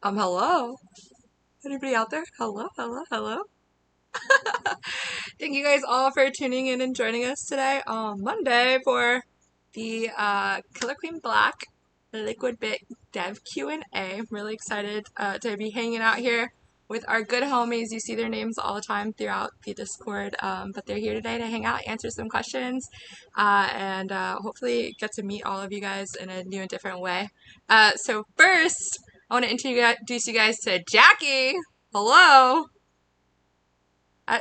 Hello. Anybody out there? Hello, hello, hello. Thank you guys all for tuning in and joining us today on Monday for the Killer Queen Black Liquid Bit Dev Q&A. I'm really excited to be hanging out here with our good homies. You see their names all the time throughout the Discord, but they're here today to hang out, answer some questions, and hopefully get to meet all of you guys in a new and different way. So first, I want to introduce you guys to Jackie. Hello.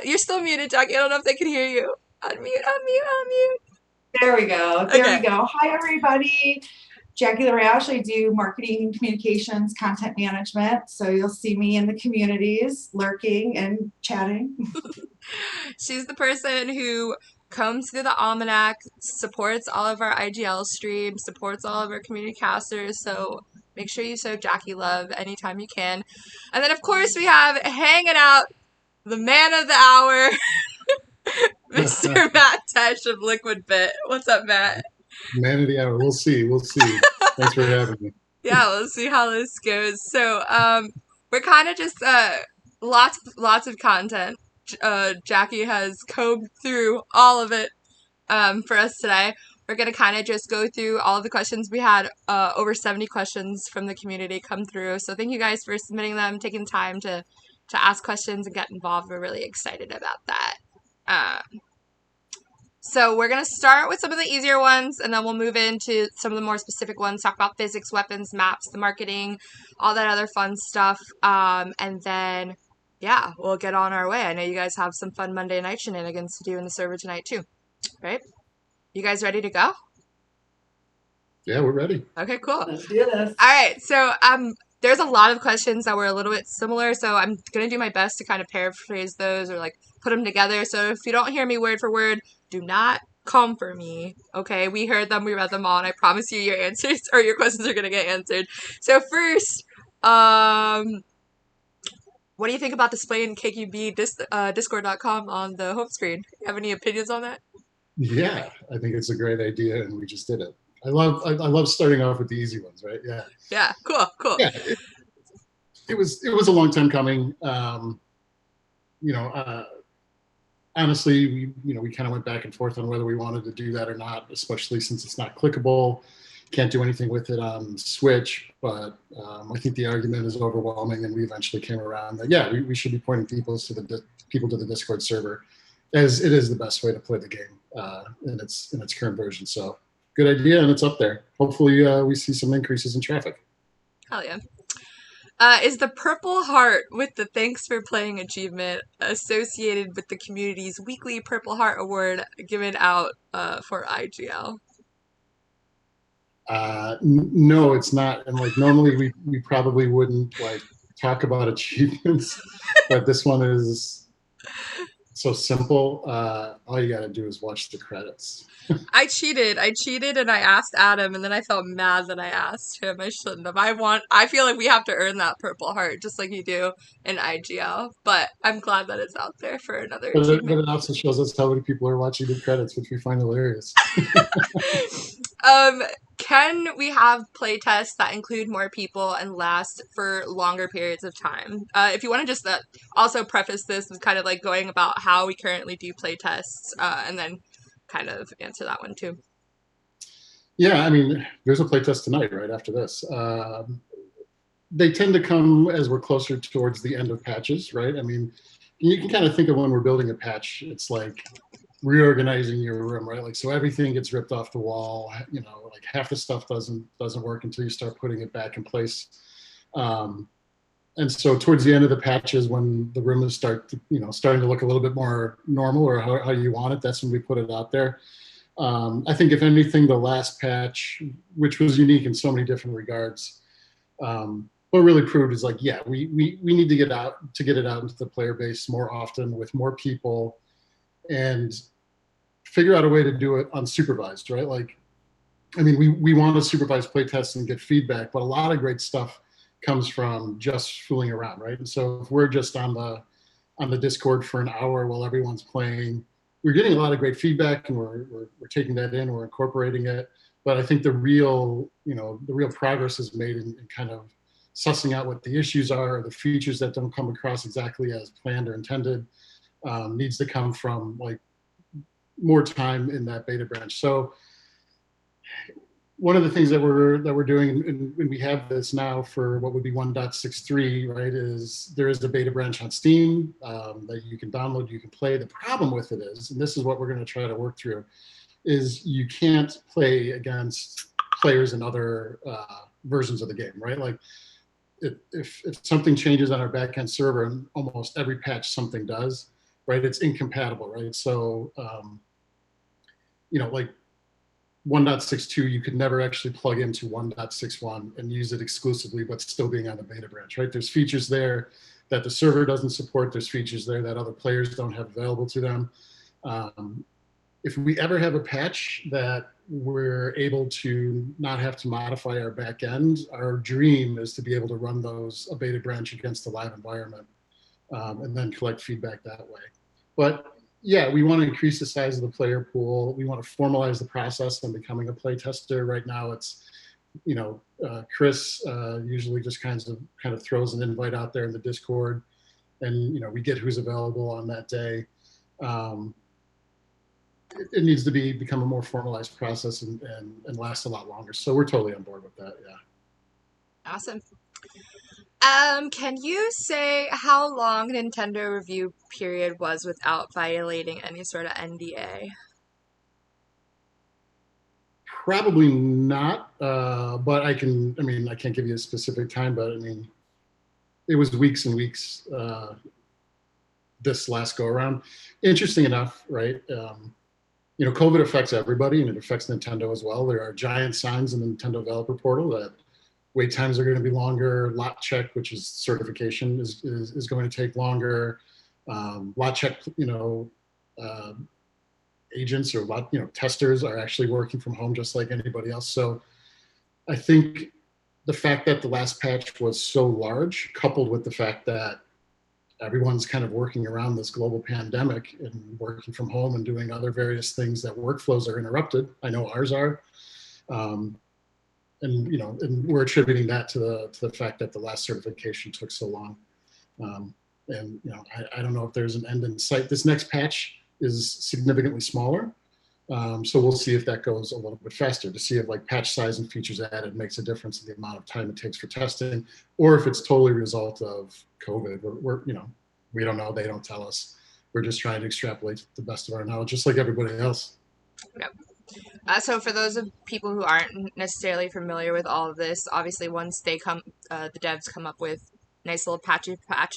You're still muted, Jackie. I don't know if they can hear you. Unmute, unmute, There we go. unmute. There Okay. we go. Hi, everybody. Jackie Larash. I do marketing and communications, content management. So you'll see me in the communities lurking and chatting. She's the person who combs through the almanac, supports all of our IGL streams, supports all of our community casters. So make sure you show Jackie love anytime you can. And then, of course, we have hanging out the man of the hour, Mr. Matt Tesh of Liquid Bit. What's up, Matt? Man of the hour. We'll see. We'll see. Thanks for having me. Yeah, we'll see how this goes. So, we're kind of just lots of content. Jackie has combed through all of it for us today. We're gonna kind of just go through all of the questions. We had over 70 questions from the community come through. So thank you guys for submitting them, taking time to ask questions and get involved. We're really excited about that. So we're going to start with some of the easier ones, and then we'll move into some of the more specific ones, talk about physics, weapons, maps, the marketing, all that other fun stuff. And then, yeah, we'll get on our way. I know you guys have some fun Monday night shenanigans to do in the server tonight, too. Right? You guys ready to go? Yeah, we're ready. Okay, cool. Let's do this. All right, so there's a lot of questions that were a little bit similar, so I'm gonna do my best to kind of paraphrase those or like put them together. So if you don't hear me word for word, do not come for me. Okay, we heard them, we read them all, and I promise you your answers or your questions are gonna get answered. So first, what do you think about displaying KQB Discord.com on the home screen? You have any opinions on that? Yeah, I think it's a great idea, and we just did it. I love starting off with the easy ones, right? Yeah. Yeah, cool. Yeah, it was a long time coming. Honestly, we kind of went back and forth on whether we wanted to do that or not, especially since it's not clickable. Can't do anything with it on Switch, but I think the argument is overwhelming, and we eventually came around that we should be pointing people to the Discord server, as it is the best way to play the game in its current version. So good idea, and it's up there. Hopefully, we see some increases in traffic. Hell yeah. Is the Purple Heart with the Thanks for Playing achievement associated with the community's weekly Purple Heart Award given out for IGL? No, it's not. And like normally we probably wouldn't like talk about achievements, but this one is so simple. All you got to do is watch the credits. I cheated and I asked Adam, and then I felt mad that I asked him. I shouldn't have. I feel like we have to earn that Purple Heart just like you do in IGL, but I'm glad that it's out there for another achievement. But it also shows us how many people are watching the credits, which we find hilarious. Can we have playtests that include more people and last for longer periods of time? If you want to just also preface this with kind of like going about how we currently do playtests, and then kind of answer that one too. Yeah, I mean, there's a playtest tonight, right after this. They tend to come as we're closer towards the end of patches, right? I mean, you can kind of think of when we're building a patch, it's like reorganizing your room, right? Like, so everything gets ripped off the wall, like half the stuff doesn't work until you start putting it back in place. And so towards the end of the patches, when the room is starting to look a little bit more normal or how you want it, that's when we put it out there. I think if anything, the last patch, which was unique in so many different regards, what really proved is like, we need to get it out into the player base more often with more people, and figure out a way to do it unsupervised, right? Like, I mean, we want to supervise playtests and get feedback, but a lot of great stuff comes from just fooling around, right? And so if we're just on the Discord for an hour while everyone's playing, we're getting a lot of great feedback, and we're taking that in, we're incorporating it. But I think the real progress is made in kind of sussing out what the issues are, or the features that don't come across exactly as planned or intended, needs to come from like more time in that beta branch. So one of the things that we're doing, and we have this now for what would be 1.63, right, is there is a beta branch on Steam that you can download, you can play. The problem with it is, and this is what we're going to try to work through, is you can't play against players in other versions of the game, right? Like if something changes on our backend server, and almost every patch something does, right, it's incompatible, right? So, like 1.62, you could never actually plug into 1.61 and use it exclusively, but still being on the beta branch, right? There's features there that the server doesn't support. There's features there that other players don't have available to them. If we ever have a patch that we're able to not have to modify our back end, our dream is to be able to run a beta branch against the live environment and then collect feedback that way. But yeah, we want to increase the size of the player pool. We want to formalize the process on becoming a play tester. Right now it's, Chris usually just kind of throws an invite out there in the Discord, and we get who's available on that day. It needs to become a more formalized process and last a lot longer. So we're totally on board with that. Yeah. Awesome. Can you say how long Nintendo review period was without violating any sort of NDA? Probably not, but I can't give you a specific time, but it was weeks and weeks this last go around. Interesting enough, right? COVID affects everybody, and it affects Nintendo as well. There are giant signs in the Nintendo developer portal that wait times are going to be longer. Lot check, which is certification, is going to take longer. Lot check, agents or testers are actually working from home just like anybody else. So I think the fact that the last patch was so large, coupled with the fact that everyone's kind of working around this global pandemic and working from home and doing other various things, that workflows are interrupted. I know ours are. And we're attributing that to the fact that the last certification took so long. I don't know if there's an end in sight. This next patch is significantly smaller. So we'll see if that goes a little bit faster, to see if like patch size and features added makes a difference in the amount of time it takes for testing, or if it's totally a result of COVID. We don't know. They don't tell us. We're just trying to extrapolate to the best of our knowledge, just like everybody else. Yep. So for those of people who aren't necessarily familiar with all of this, obviously once the devs come up with nice little patch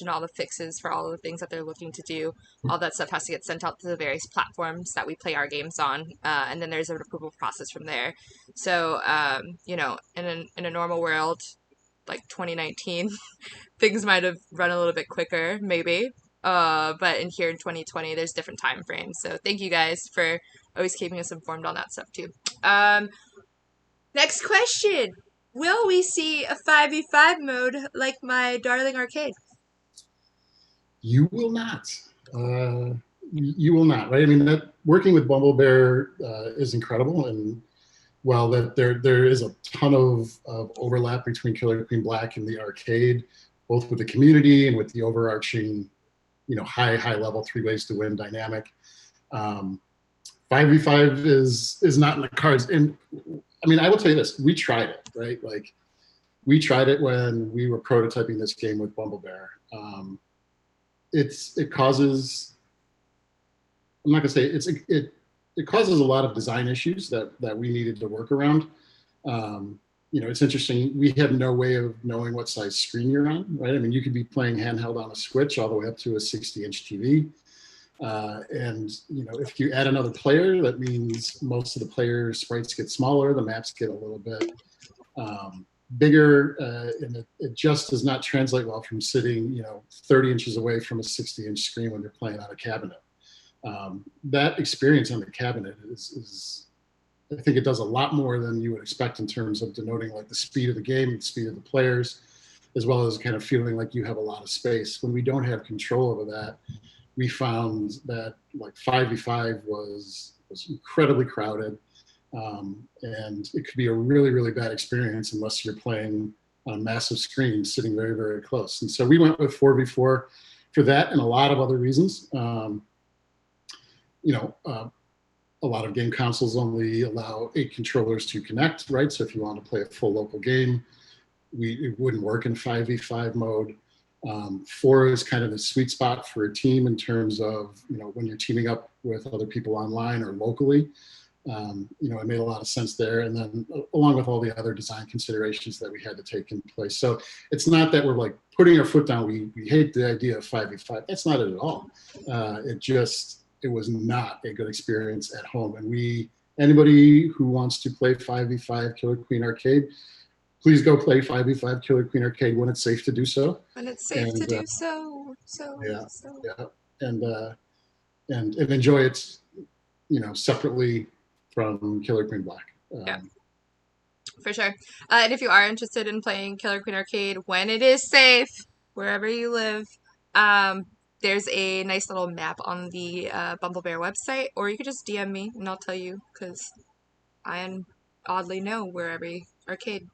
and all the fixes for all of the things that they're looking to do, all that stuff has to get sent out to the various platforms that we play our games on, and then there's an approval process from there. So in a normal world, like 2019, things might have run a little bit quicker, maybe. But in 2020, there's different time frames. So thank you guys for always keeping us informed on that stuff too. Next question. Will we see a 5v5 mode like my darling arcade? You will not. You will not, right? That working with Bumblebear is incredible, and while that there is a ton of overlap between Killer Queen Black and the arcade, both with the community and with the overarching, high level 3 ways to win dynamic. 5v5 is not in the cards. And I will tell you this: we tried it, right? Like, we tried it when we were prototyping this game with Bumblebear. It causes, I'm not gonna say it causes a lot of design issues that we needed to work around. It's interesting. We have no way of knowing what size screen you're on, right? You could be playing handheld on a Switch all the way up to a 60-inch TV. And if you add another player, that means most of the players' sprites get smaller, the maps get a little bit bigger, and it just does not translate well from sitting 30 inches away from a 60-inch screen when you're playing on a cabinet. That experience on the cabinet is I think it does a lot more than you would expect in terms of denoting like the speed of the game, the speed of the players, as well as kind of feeling like you have a lot of space. When we don't have control over that, we found that like 5v5 was incredibly crowded, and it could be a really, really bad experience unless you're playing on a massive screen sitting very, very close. And so we went with 4v4 for that and a lot of other reasons. A lot of game consoles only allow 8 controllers to connect, right? So if you want to play a full local game, it wouldn't work in 5v5 mode. 4 is kind of the sweet spot for a team in terms of, when you're teaming up with other people online or locally. It made a lot of sense there. And then along with all the other design considerations that we had to take in place. So it's not that we're like putting our foot down. We hate the idea of 5v5. That's not it at all. It was not a good experience at home. And anybody who wants to play 5v5 Killer Queen Arcade, please go play 5v5 Killer Queen Arcade when it's safe to do so. When it's safe to do so. Yeah. And enjoy it, separately from Killer Queen Black. Yeah, for sure. And if you are interested in playing Killer Queen Arcade when it is safe, wherever you live, there's a nice little map on the Bumble Bear website, or you could just DM me and I'll tell you, because I oddly know where every arcade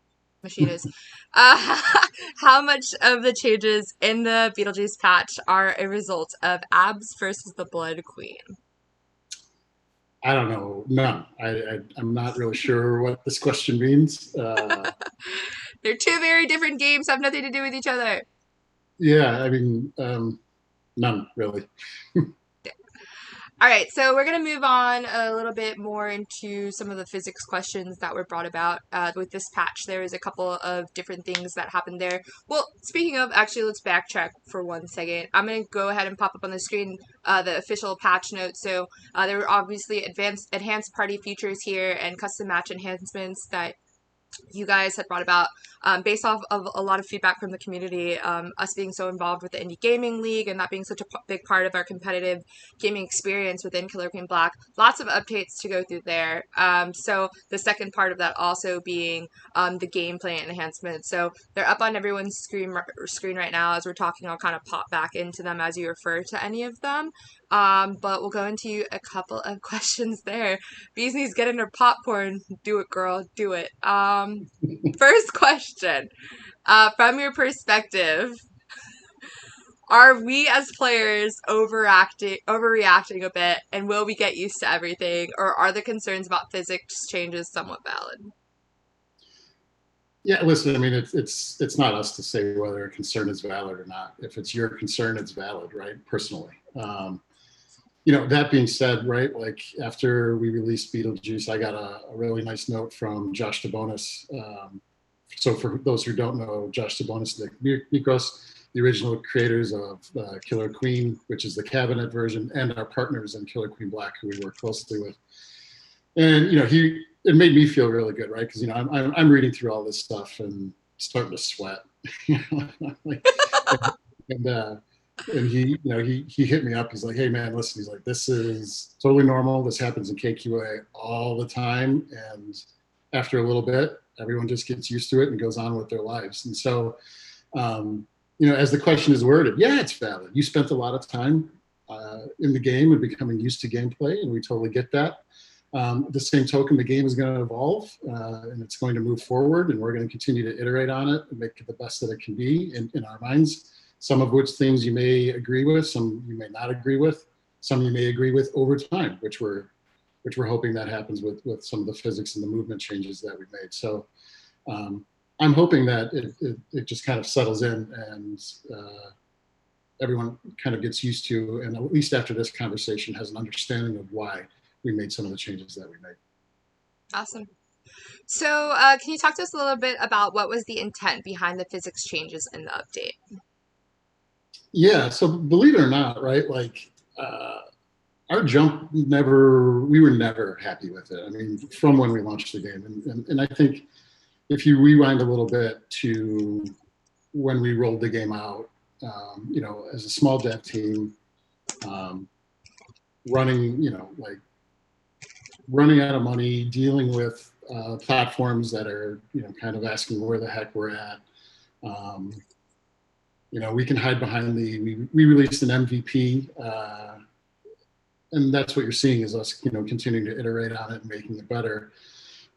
machine is. How much of the changes in the Beetlejuice patch are a result of Abs versus the Blood Queen? I don't know. None. I'm not really sure what this question means. They're two very different games, have nothing to do with each other. Yeah, I mean, none, really. All right, so we're going to move on a little bit more into some of the physics questions that were brought about with this patch. There is a couple of different things that happened there. Well, speaking of, actually, let's backtrack for 1 second. I'm going to go ahead and pop up on the screen the official patch notes. So there were obviously enhanced party features here and custom match enhancements that you guys had brought about based off of a lot of feedback from the community, us being so involved with the Indie Gaming League and that being such a big part of our competitive gaming experience within Killer Queen Black. Lots of updates to go through there. So the second part of that also being the gameplay enhancements. So they're up on everyone's screen right now as we're talking. I'll kind of pop back into them as you refer to any of them. But we'll go into a couple of questions there. Beasley's getting her popcorn. Do it, girl. Do it. First question. From your perspective, are we as players overreacting a bit, and will we get used to everything, or are the concerns about physics changes somewhat valid? Yeah, listen, I mean, it's not us to say whether a concern is valid or not. If it's your concern, it's valid, right? Personally. That being said, right, like after we released Beetlejuice, I got a really nice note from Josh DeBonis. So for those who don't know, Josh DeBonis and Nick Nikos, the original creators of Killer Queen, which is the cabinet version, and our partners in Killer Queen Black, who we work closely with. And, it made me feel really good, right? Because, I'm reading through all this stuff and starting to sweat. And he hit me up. He's like, hey man, listen, he's like, this is totally normal. This happens in KQA all the time. And after a little bit, everyone just gets used to it and goes on with their lives. And so, as the question is worded, yeah, it's valid. You spent a lot of time in the game and becoming used to gameplay, and we totally get that. The same token, the game is going to evolve and it's going to move forward, and we're going to continue to iterate on it and make it the best that it can be in our minds. Some of which things you may agree with, some you may not agree with, some you may agree with over time, which we're hoping that happens with some of the physics and the movement changes that we've made. So I'm hoping that it just kind of settles in and everyone kind of gets used to, and at least after this conversation has an understanding of why we made some of the changes that we made. Awesome. So can you talk to us a little bit about what was the intent behind the physics changes in the update? Yeah, so believe it or not, right, like our jump we were never happy with it. I mean, from when we launched the game. And I think if you rewind a little bit to when we rolled the game out, as a small dev team, running out of money, dealing with platforms that are, kind of asking where the heck we're at. We can hide behind we released an MVP, and that's what you're seeing is us, continuing to iterate on it and making it better.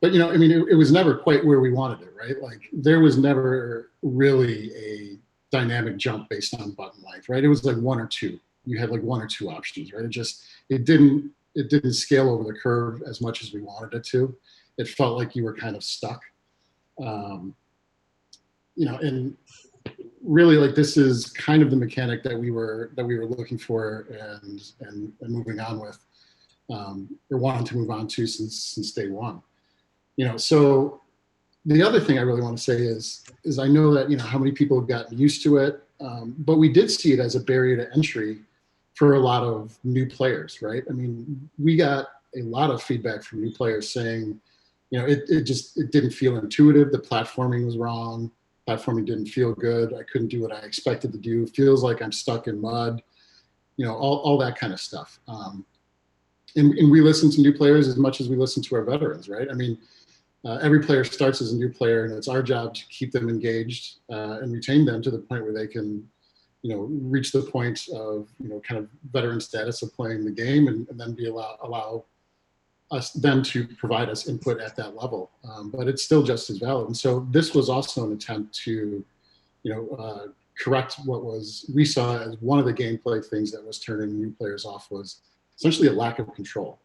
but you know, I mean, it was never quite where we wanted it, right? Like there was never really a dynamic jump based on button length, right? It was like one or two. You had like one or two options, right? It didn't scale over the curve as much as we wanted it to. It felt like you were kind of stuck. Um, you know, and really like this is kind of the mechanic that we were looking for and moving on with, or wanting to move on to since day one. You know, so the other thing I really want to say is I know that, you know, how many people have gotten used to it, but we did see it as a barrier to entry for a lot of new players, right? I mean, we got a lot of feedback from new players saying, you know, it didn't feel intuitive. The platforming was wrong. Platforming didn't feel good. I couldn't do what I expected to do. Feels like I'm stuck in mud, you know, all that kind of stuff. And we listen to new players as much as we listen to our veterans, right? I mean, every player starts as a new player, and it's our job to keep them engaged and retain them to the point where they can, you know, reach the point of, you know, kind of veteran status of playing the game, and then allow them to provide us input at that level. But it's still just as valid. And so this was also an attempt to, you know, correct what we saw as one of the gameplay things that was turning new players off was essentially a lack of control.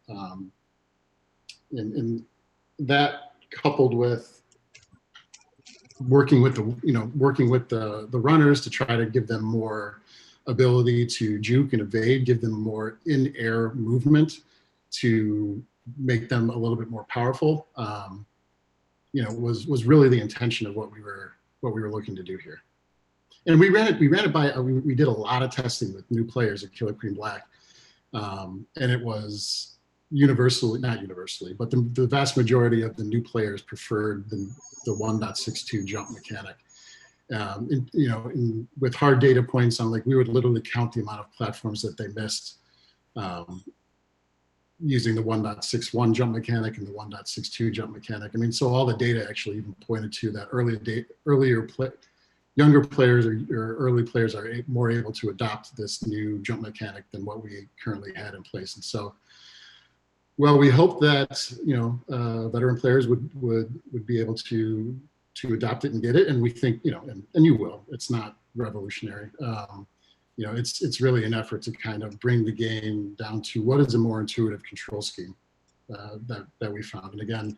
And that coupled with working with the runners to try to give them more ability to juke and evade, give them more in-air movement to make them a little bit more powerful, you know, was really the intention of what we were looking to do here. And we ran it by, we did a lot of testing with new players at Killer Queen Black. And it was not universally, but the vast majority of the new players preferred the 1.62 jump mechanic. You know, with hard data points on, like, we would literally count the amount of platforms that they missed using the 1.61 jump mechanic and the 1.62 jump mechanic. I mean, so all the data actually even pointed to that younger players or early players are more able to adopt this new jump mechanic than what we currently had in place. And so, well, we hope that, you know, veteran players would be able to adopt it and get it. And we think, you know, and you will. It's not revolutionary. You know, it's really an effort to kind of bring the game down to what is a more intuitive control scheme that we found. And again,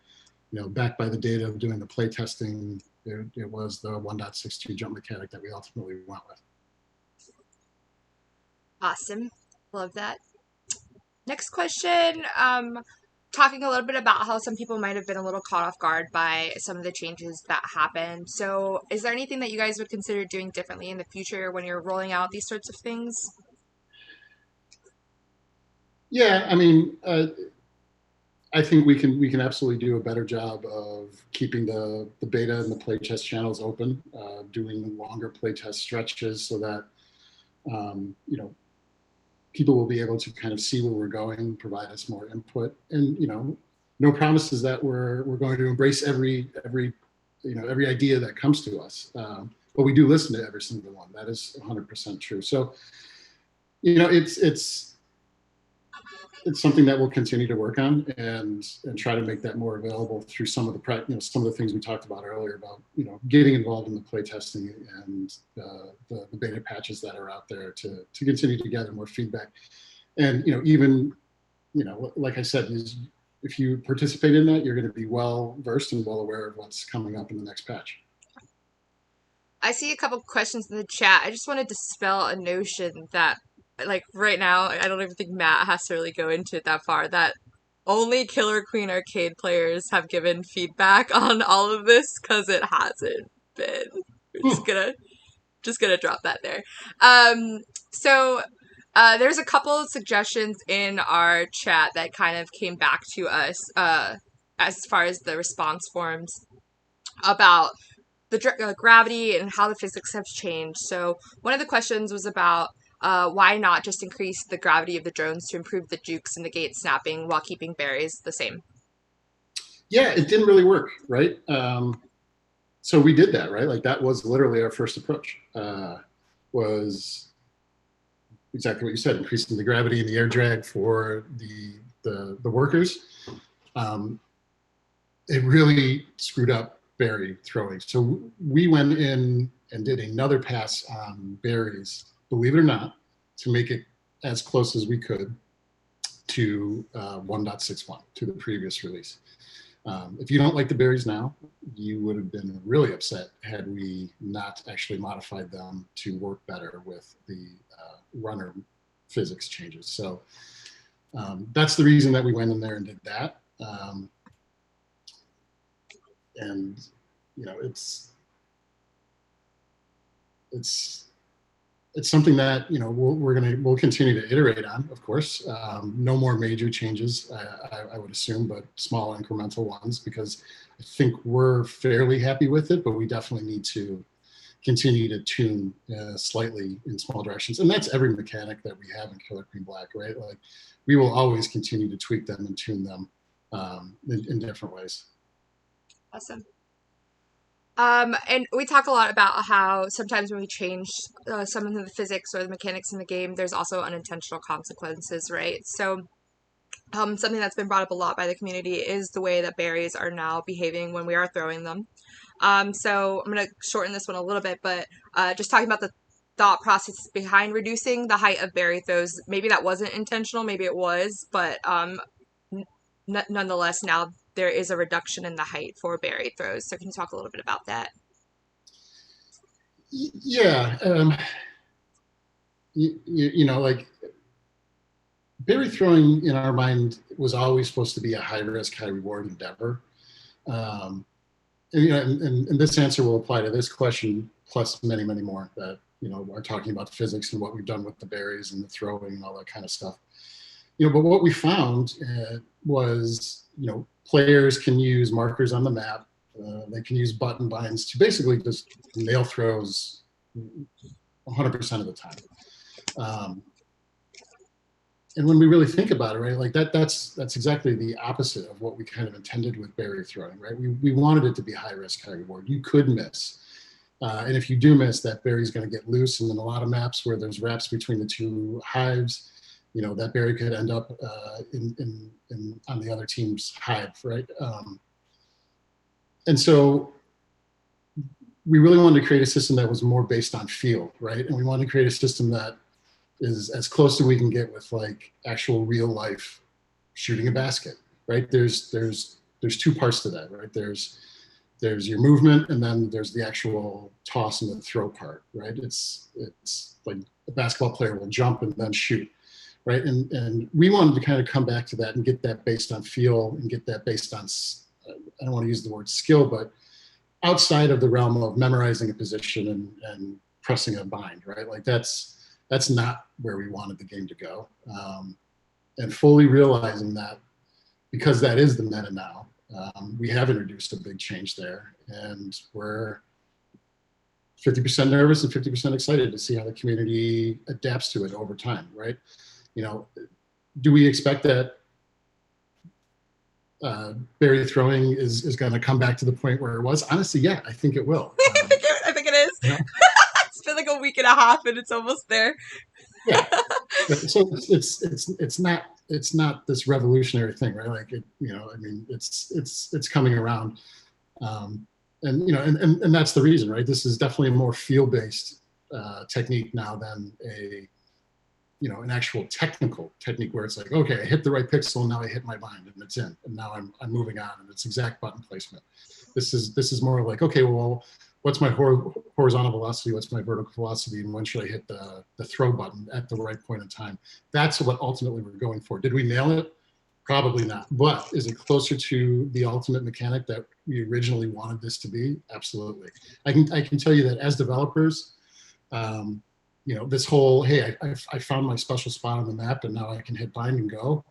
you know, backed by the data of doing the play testing, it was the 1.62 jump mechanic that we ultimately went with. Awesome. Love that. Next question. Talking a little bit about how some people might have been a little caught off guard by some of the changes that happened. So is there anything that you guys would consider doing differently in the future when you're rolling out these sorts of things? Yeah, I mean, I think we can absolutely do a better job of keeping the beta and the playtest channels open, doing longer playtest stretches so that, you know, people will be able to kind of see where we're going, provide us more input, and, you know, no promises that we're going to embrace every idea that comes to us, but we do listen to every single one. That is 100% true. So, you know, it's something that we'll continue to work on and try to make that more available through some of the things we talked about earlier about, you know, getting involved in the play testing and the beta patches that are out there to continue to gather more feedback. And, you know, even, you know, like I said, if you participate in that, you're going to be well versed and well aware of what's coming up in the next patch. I see a couple questions in the chat. I just want to dispel a notion that, like, right now, I don't even think Matt has to really go into it that far, that only Killer Queen Arcade players have given feedback on all of this, because it hasn't been. We're just gonna drop that there. So there's a couple of suggestions in our chat that kind of came back to us as far as the response forms about the gravity and how the physics have changed. So one of the questions was about why not just increase the gravity of the drones to improve the jukes and the gate snapping while keeping berries the same? Yeah, it didn't really work, right? So we did that, right? Like, that was literally our first approach, was exactly what you said, increasing the gravity and the air drag for the workers. it really screwed up berry throwing. So we went in and did another pass on berries, believe it or not, to make it as close as we could to 1.61, to the previous release. If you don't like the berries now, you would have been really upset had we not actually modified them to work better with the runner physics changes. So that's the reason that we went in there and did that. And you know, it's something that, you know, we'll continue to iterate on, of course. No more major changes, I would assume, but small incremental ones, because I think we're fairly happy with it, but we definitely need to continue to tune slightly in small directions. And that's every mechanic that we have in Killer Queen Black, right? Like, we will always continue to tweak them and tune them in different ways. Awesome. And we talk a lot about how sometimes when we change some of the physics or the mechanics in the game, there's also unintentional consequences, right? So something that's been brought up a lot by the community is the way that berries are now behaving when we are throwing them. So I'm going to shorten this one a little bit, but just talking about the thought process behind reducing the height of berry throws. Maybe that wasn't intentional, maybe it was, but nonetheless, now there is a reduction in the height for berry throws. So can you talk a little bit about that? Yeah. You know, like, berry throwing in our mind was always supposed to be a high risk, high reward endeavor. And, you know, and this answer will apply to this question, plus many, many more that, you know, are talking about the physics and what we've done with the berries and the throwing and all that kind of stuff. You know, but what we found was, you know, players can use markers on the map. They can use button binds to basically just nail throws 100% of the time. And when we really think about it, right, like that's exactly the opposite of what we kind of intended with berry throwing, right? We wanted it to be high risk, high reward. You could miss. And if you do miss, that berry is going to get loose. And in a lot of maps where there's wraps between the two hives, you know, that berry could end up on the other team's hive, right? And so we really wanted to create a system that was more based on feel, right? And we wanted to create a system that is as close as we can get with like actual real life shooting a basket, right? There's two parts to that, right? There's your movement, and then there's the actual toss and the throw part, right? It's like a basketball player will jump and then shoot, right? And we wanted to kind of come back to that and get that based on feel and get that based on, I don't want to use the word skill, but outside of the realm of memorizing a position and pressing a bind, right? Like that's not where we wanted the game to go. And fully realizing that, because that is the meta now, we have introduced a big change there, and we're 50% nervous and 50% excited to see how the community adapts to it over time, right? You know, do we expect that berry throwing is going to come back to the point where it was? Honestly, yeah, I think it will. I think it is. Yeah. It's been like a week and a half, and it's almost there. Yeah. So it's not this revolutionary thing, right? Like, it, you know, I mean, it's coming around, and you know, and that's the reason, right? This is definitely a more feel-based technique now than an actual technical technique where it's like, okay, I hit the right pixel, and now I hit my bind, and it's in, and now I'm moving on, and it's exact button placement. This is more like, okay, well, what's my horizontal velocity? What's my vertical velocity? And when should I hit the throw button at the right point in time? That's what ultimately we're going for. Did we nail it? Probably not. But is it closer to the ultimate mechanic that we originally wanted this to be? Absolutely. I can tell you that as developers, you know, this whole, hey, I found my special spot on the map, and now I can hit bind and go,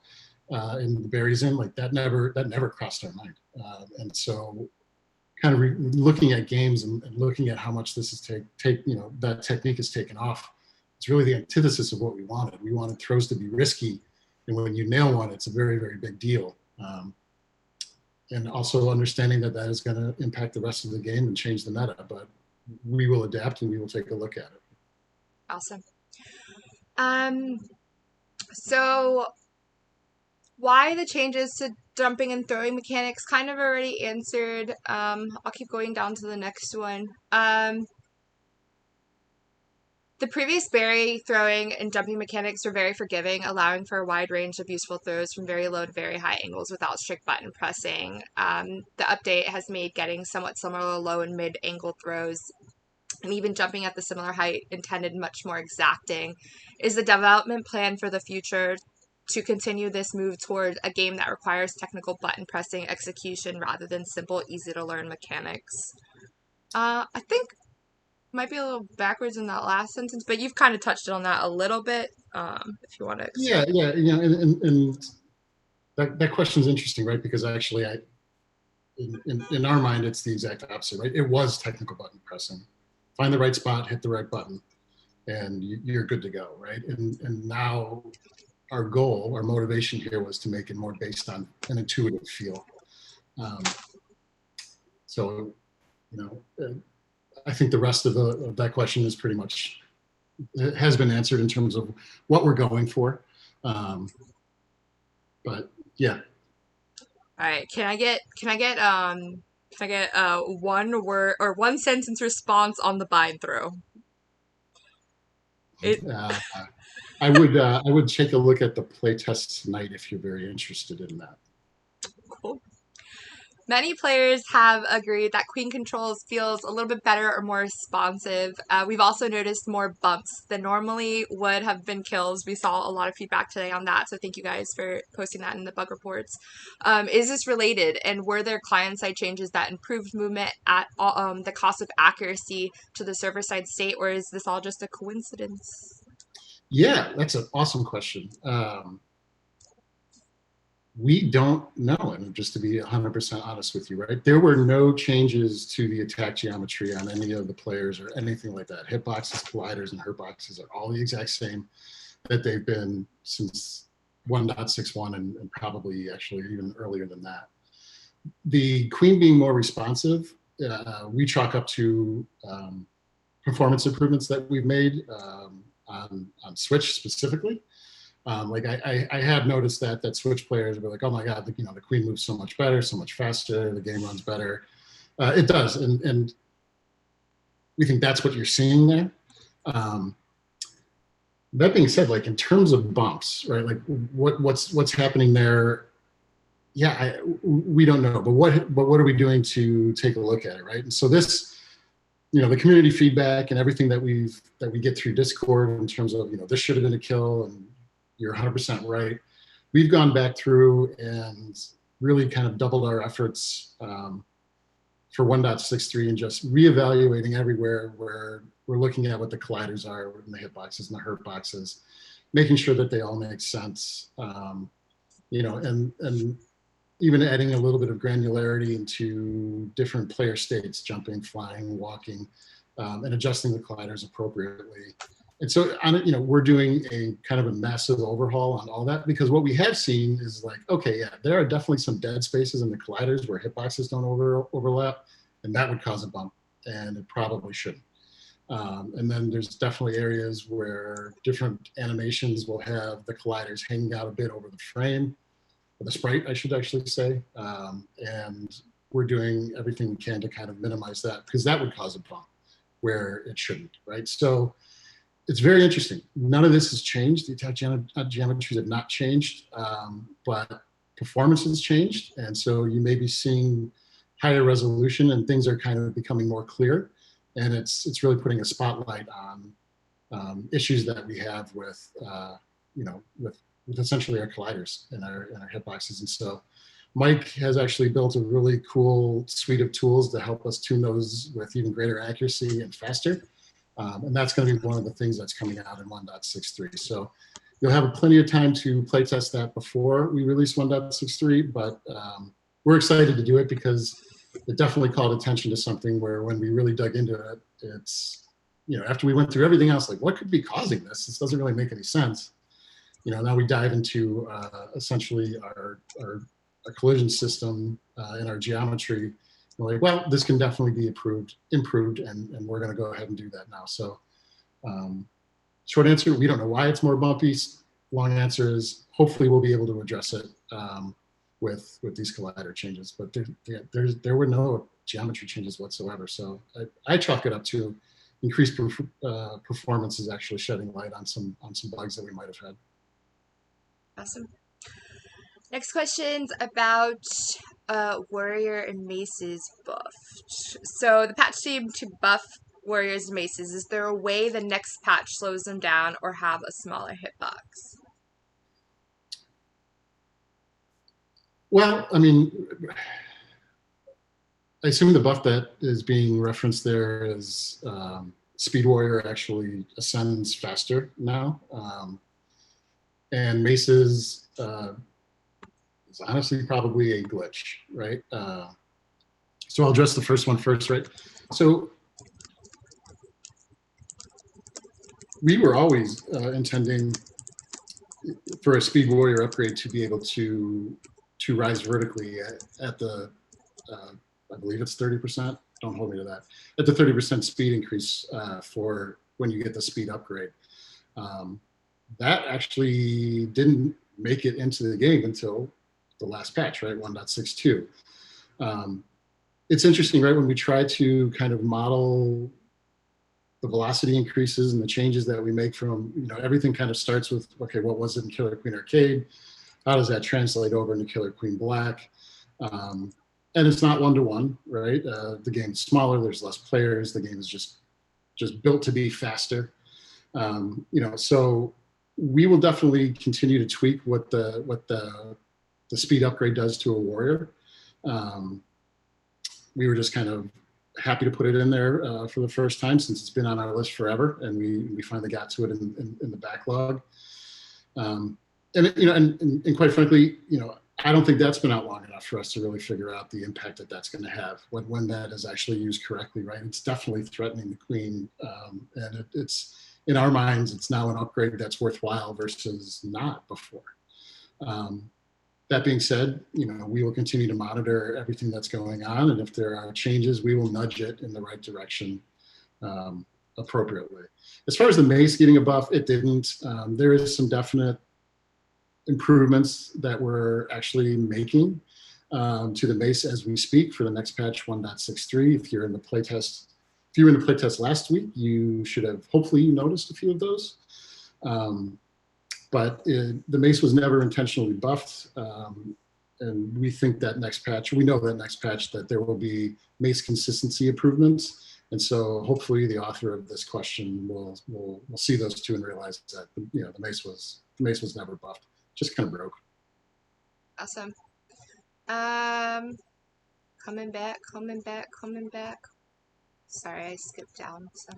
and the berries in, like that never crossed our mind. And so kind of looking at games and looking at how much this is that technique is taken off. It's really the antithesis of what we wanted. We wanted throws to be risky, and when you nail one, it's a very, very big deal. And also understanding that is going to impact the rest of the game and change the meta, but we will adapt and we will take a look at it. Awesome. So why the changes to jumping and throwing mechanics kind of already answered. I'll keep going down to the next one. The previous berry throwing and jumping mechanics were very forgiving, allowing for a wide range of useful throws from very low to very high angles without strict button pressing. The update has made getting somewhat similar low and mid angle throws and even jumping at the similar height intended much more exacting. Is the development plan for the future to continue this move toward a game that requires technical button pressing execution rather than simple, easy to learn mechanics? I think might be a little backwards in that last sentence, but you've kind of touched on that a little bit. If you want to. Yeah, yeah, you know, and that question is interesting, right? Because actually, in our mind, it's the exact opposite, right? It was technical button pressing. Find the right spot, hit the right button, and you're good to go, right? And now our goal, our motivation here was to make it more based on an intuitive feel. So, you know, I think the rest of that question is pretty much has been answered in terms of what we're going for. But yeah. All right. Can I get one word or one sentence response on the bind throw? I would take a look at the playtest tonight if you're very interested in that. Cool. Many players have agreed that Queen Controls feels a little bit better or more responsive. We've also noticed more bumps than normally would have been kills. We saw a lot of feedback today on that, so thank you guys for posting that in the bug reports. Is this related, and were there client-side changes that improved movement at the cost of accuracy to the server-side state, or is this all just a coincidence? Yeah, that's an awesome question. We don't know, and just to be 100% honest with you, right? There were no changes to the attack geometry on any of the players or anything like that. Hitboxes, colliders, and hurtboxes are all the exact same that they've been since 1.61 and probably actually even earlier than that. The Queen being more responsive, we chalk up to performance improvements that we've made on Switch specifically. Like I have noticed that Switch players were like, oh my God, the Queen moves so much better, so much faster, the game runs better. It does, and we think that's what you're seeing there. That being said, like in terms of bumps, right? Like what's happening there? Yeah, we don't know, but what are we doing to take a look at it, right? And so this, the community feedback and everything that we get through Discord in terms of this should have been a kill and you're 100% right. We've gone back through and really kind of doubled our efforts for 1.63 and just reevaluating everywhere where we're looking at what the colliders are in the hitboxes and the hurt boxes, making sure that they all make sense, and even adding a little bit of granularity into different player states, jumping, flying, walking, and adjusting the colliders appropriately. And so, we're doing a kind of a massive overhaul on all that, because what we have seen is like, okay, yeah, there are definitely some dead spaces in the colliders where hitboxes don't overlap, and that would cause a bump, and it probably shouldn't. And then there's definitely areas where different animations will have the colliders hanging out a bit over the frame, or the sprite, I should actually say. And we're doing everything we can to kind of minimize that, because that would cause a bump where it shouldn't, right? So it's very interesting. None of this has changed. The attack geometries have not changed, but performance has changed. And so you may be seeing higher resolution and things are kind of becoming more clear. And it's really putting a spotlight on issues that we have with, with essentially our colliders and our hitboxes. And so Mike has actually built a really cool suite of tools to help us tune those with even greater accuracy and faster. And that's going to be one of the things that's coming out in 1.63. So you'll have plenty of time to play test that before we release 1.63, but we're excited to do it because it definitely called attention to something where when we really dug into it, it's, after we went through everything else, like what could be causing this? This doesn't really make any sense. Now we dive into essentially our collision system and our geometry. We're like, well, this can definitely be improved, and we're going to go ahead and do that now. So short answer, we don't know why it's more bumpy. long answer is hopefully we'll be able to address it with these collider changes. But there were no geometry changes whatsoever. So I chalk it up to increased performance is actually shedding light on some bugs that we might have had. Awesome. Next question's about Warrior and Maces buffed. So the patch team to buff Warriors and Maces, is there a way the next patch slows them down or have a smaller hitbox? Well, I mean, I assume the buff that is being referenced there is Speed Warrior actually ascends faster now. And Maces is honestly probably a glitch, right? So I'll address the first one first, right? So we were always intending for a Speed Warrior upgrade to be able to rise vertically at the, I believe it's 30%, don't hold me to that, at the 30% speed increase for when you get the speed upgrade. That actually didn't make it into the game until the last patch, right, 1.62. It's interesting, right, when we try to kind of model the velocity increases and the changes that we make from, everything kind of starts with, okay, what was it in Killer Queen Arcade? How does that translate over into Killer Queen Black? And it's not one-to-one, right? The game's smaller, there's less players, the game is just built to be faster. So we will definitely continue to tweak what the speed upgrade does to a warrior. We were just kind of happy to put it in there for the first time since it's been on our list forever, and we finally got to it in the backlog. And quite frankly, I don't think that's been out long enough for us to really figure out the impact that that's going to have when that is actually used correctly, right? It's definitely threatening the queen, and it's in our minds, it's now an upgrade that's worthwhile versus not before. That being said, we will continue to monitor everything that's going on, and if there are changes, we will nudge it in the right direction appropriately. As far as the mace getting a buff, it didn't. There is some definite improvements that we're actually making to the mace as we speak for the next patch 1.63. If you were in the playtest last week, you should have hopefully noticed a few of those. But the mace was never intentionally buffed. And we think that next patch, we know that next patch that there will be mace consistency improvements. And so hopefully the author of this question will see those two and realize that the mace was never buffed. Just kind of broke. Awesome. Coming back. Sorry, I skipped down. So.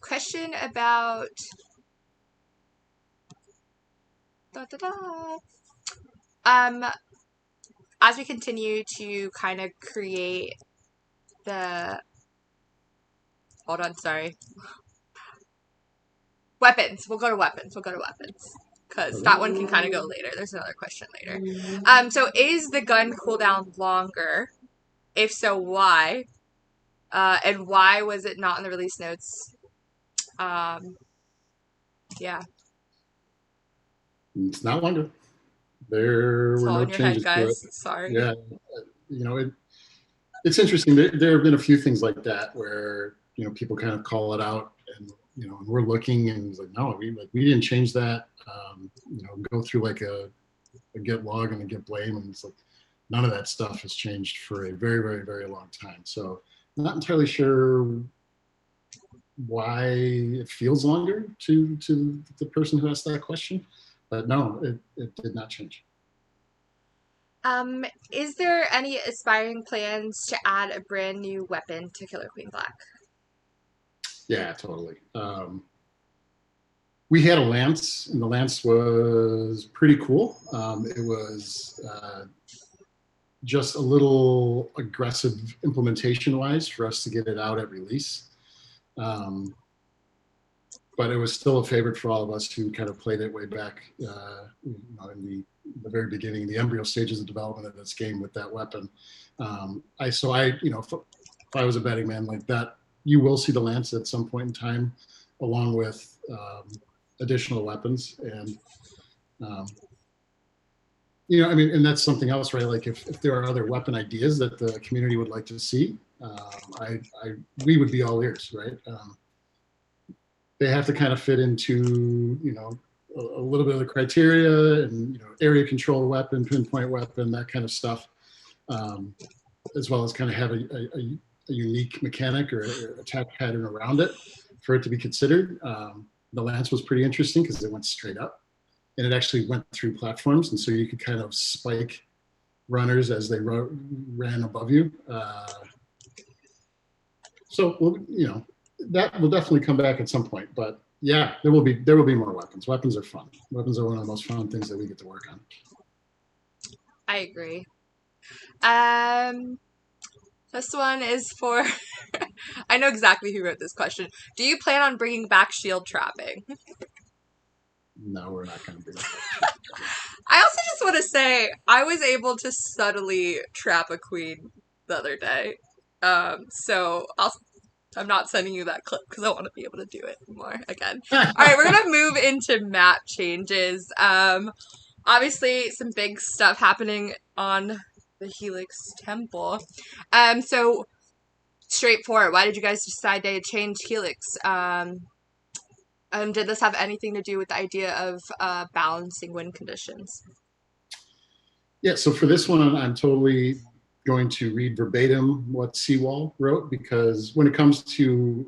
Question about as we continue to kind of create the weapons. We'll go to weapons because that one can kind of go later. There's another question later. So is the gun cooldown longer? If so, why? And why was it not in the release notes? Yeah. It's not longer. There were no changes to it. Sorry. Yeah, it's interesting. There have been a few things like that where people kind of call it out, and we're looking, and it's like, no, we didn't change that. Go through like a get log and a get blame, and it's like none of that stuff has changed for a very, very, very long time. So I'm not entirely sure why it feels longer to the person who asked that question, but no, it did not change. Is there any aspiring plans to add a brand new weapon to Killer Queen Black? Yeah, totally. We had a lance, and the lance was pretty cool. It was just a little aggressive implementation-wise for us to get it out at release. But it was still a favorite for all of us who kind of played it way back in the very beginning, the embryo stages of development of this game with that weapon. If I was a betting man, like that you will see the lance at some point in time, along with additional weapons. And I mean, and that's something else, right? Like if there are other weapon ideas that the community would like to see, we would be all ears, right? They have to kind of fit into, a little bit of the criteria and, area control weapon, pinpoint weapon, that kind of stuff, as well as kind of have a unique mechanic or attack pattern around it for it to be considered. The lance was pretty interesting because it went straight up and it actually went through platforms. And so you could kind of spike runners as they ran above you. So, that will definitely come back at some point, but yeah, there will be more weapons. Weapons are fun. Weapons are one of the most fun things that we get to work on. I agree. This one is for, I know exactly who wrote this question. Do you plan on bringing back shield trapping? No, we're not going to do that. I also just want to say, I was able to subtly trap a queen the other day. So I'm not sending you that clip because I want to be able to do it more again. All right, we're going to move into map changes. Obviously, some big stuff happening on the Helix Temple. So straightforward, why did you guys decide to change Helix? Did this have anything to do with the idea of balancing win conditions? Yeah, so for this one, I'm totally going to read verbatim what Seawall wrote, because when it comes to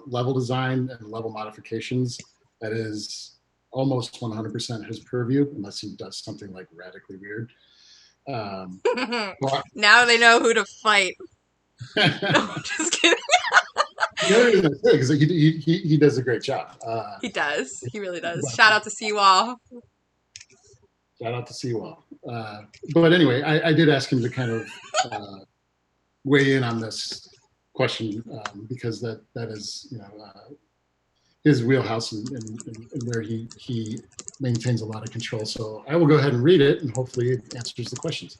level design and level modifications, that is almost 100% his purview, unless he does something like radically weird. Now they know who to fight. No, I'm just kidding. Because he does a great job. He does. He really does. Shout out to Seawall. Shout out to Seawall. But anyway, I did ask him to kind of weigh in on this question, because that is his wheelhouse and where he maintains a lot of control. So I will go ahead and read it, and hopefully it answers the questions.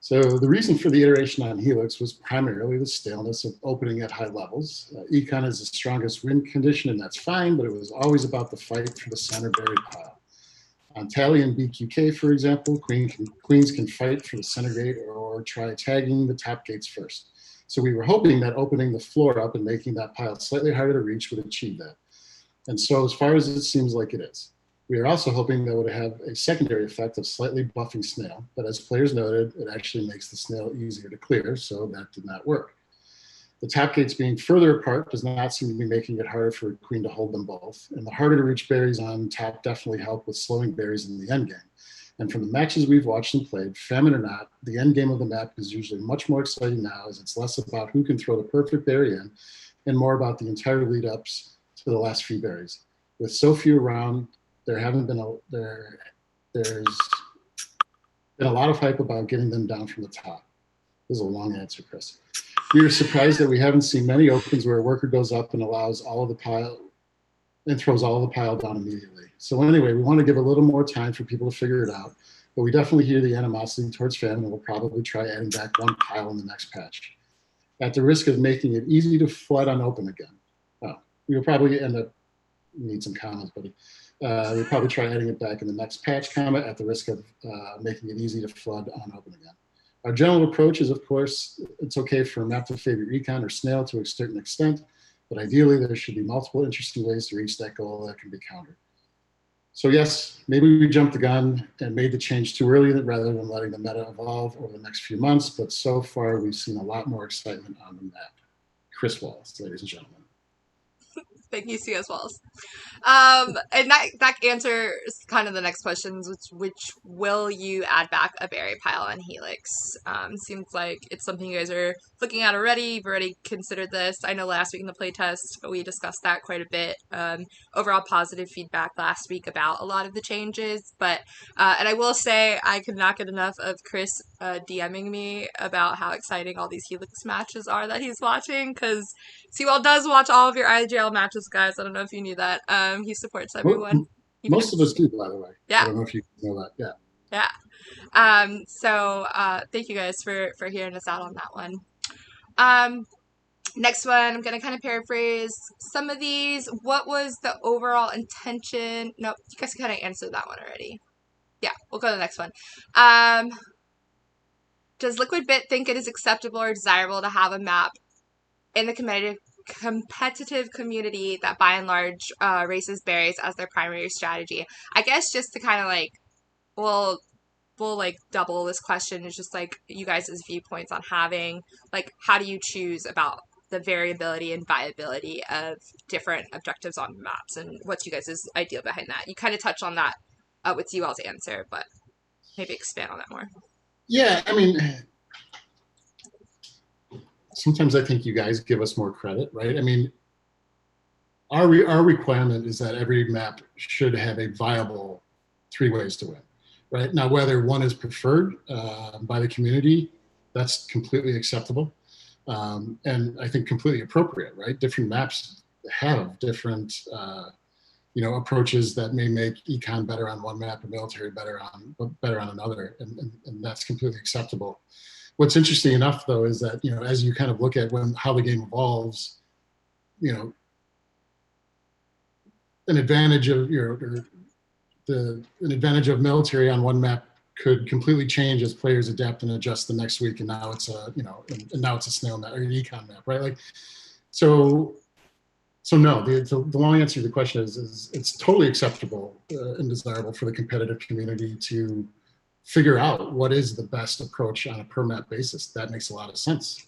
So the reason for the iteration on Helix was primarily the staleness of opening at high levels. Econ is the strongest win condition, and that's fine, but it was always about the fight for the center buried pile. On Tally and BQK, for example, queens can fight for the center gate or try tagging the top gates first. So we were hoping that opening the floor up and making that pile slightly harder to reach would achieve that. And so as far as it seems like it is. We are also hoping that would have a secondary effect of slightly buffing snail, but as players noted, it actually makes the snail easier to clear, so that did not work. The top gates being further apart does not seem to be making it harder for a queen to hold them both, and the harder to reach berries on top definitely help with slowing berries in the endgame. And from the matches we've watched and played, famine or not, the endgame of the map is usually much more exciting now, as it's less about who can throw the perfect berry in and more about the entire lead-ups to the last few berries. With so few around, there's been a lot of hype about getting them down from the top. This is a long answer, Chris. We are surprised that we haven't seen many opens where a worker goes up and allows all of the pile and throws all of the pile down immediately. So anyway, we want to give a little more time for people to figure it out, but we definitely hear the animosity towards famine, and we'll probably try adding back one pile in the next patch. At the risk of making it easy to flood unopen again. We will probably end up, need some comments, buddy. We'll probably try adding it back in the next patch, at the risk of making it easy to flood unopen again. Our general approach is, of course, it's okay for a map to favor econ or snail to a certain extent, but ideally there should be multiple interesting ways to reach that goal that can be countered. So yes, maybe we jumped the gun and made the change too early rather than letting the meta evolve over the next few months, but so far we've seen a lot more excitement on the map. Chris Wallace, ladies and gentlemen. Thank you, CS Walls. And that answers kind of the next questions, which will you add back a berry pile on Helix? Seems like it's something you guys are looking at already. You've already considered this. I know last week in the playtest, we discussed that quite a bit. Overall positive feedback last week about a lot of the changes. But and I will say I could not get enough of Chris DMing me about how exciting all these Helix matches are that he's watching, because Seawall does watch all of your IGL matches, guys. I don't know if you knew that. He supports everyone. Most of us do, by the way. Yeah. I don't know if you know that. Yeah. Yeah. So thank you guys for hearing us out on that one. Next one, I'm going to kind of paraphrase some of these. What was the overall intention? Nope, you guys kind of answered that one already. Yeah, we'll go to the next one. Does Liquidbit think it is acceptable or desirable to have a map in the competitive community that by and large races berries as their primary strategy? I guess just to kind of like, we'll like double this question is just like you guys' viewpoints on having, like, how do you choose about the variability and viability of different objectives on maps, and what's you guys' idea behind that? You kind of touched on that with you all's answer, but maybe expand on that more. Yeah, I mean, sometimes I think you guys give us more credit, right? I mean, our requirement is that every map should have a viable 3 ways to win, right? Now, whether one is preferred by the community, that's completely acceptable. And I think completely appropriate, right? Different maps have different, approaches that may make econ better on one map and military better on another, and that's completely acceptable. What's interesting enough, though, is that as you kind of look at how the game evolves, an advantage of an advantage of military on one map could completely change as players adapt and adjust the next week, and now it's a and now it's a snail map or an econ map, right? Like, so no. The long answer to the question is it's totally acceptable and desirable for the competitive community to figure out what is the best approach on a per map basis. That makes a lot of sense.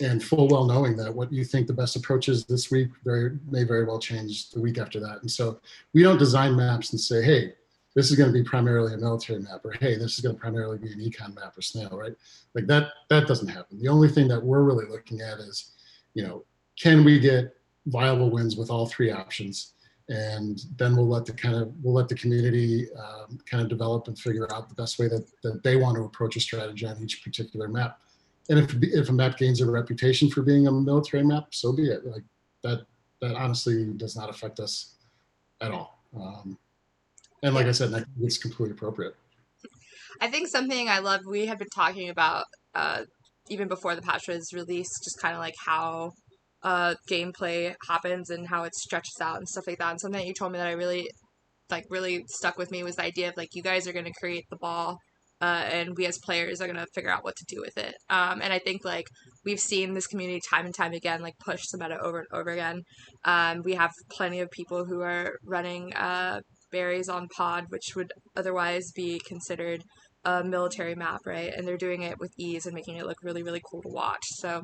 And full well knowing that what you think the best approach is this week may very well change the week after that. And so we don't design maps and say, hey, this is going to be primarily a military map, or hey, this is going to primarily be an econ map or snail, right? Like that doesn't happen. The only thing that we're really looking at is, can we get viable wins with all 3 options? And then we'll let the community kind of develop and figure out the best way that they want to approach a strategy on each particular map. And if a map gains a reputation for being a military map, so be it. Like that honestly does not affect us at all. And like I said, it's completely appropriate. I think something I love, we had been talking about even before the patch was released, just kind of like how gameplay happens and how it stretches out and stuff like that. And something that you told me that I really stuck with me was the idea of like, you guys are going to create the ball and we as players are going to figure out what to do with it. And I think like we've seen this community time and time again, like push the meta over and over again. We have plenty of people who are running berries on pod, which would otherwise be considered a military map, right? And they're doing it with ease and making it look really, really cool to watch. So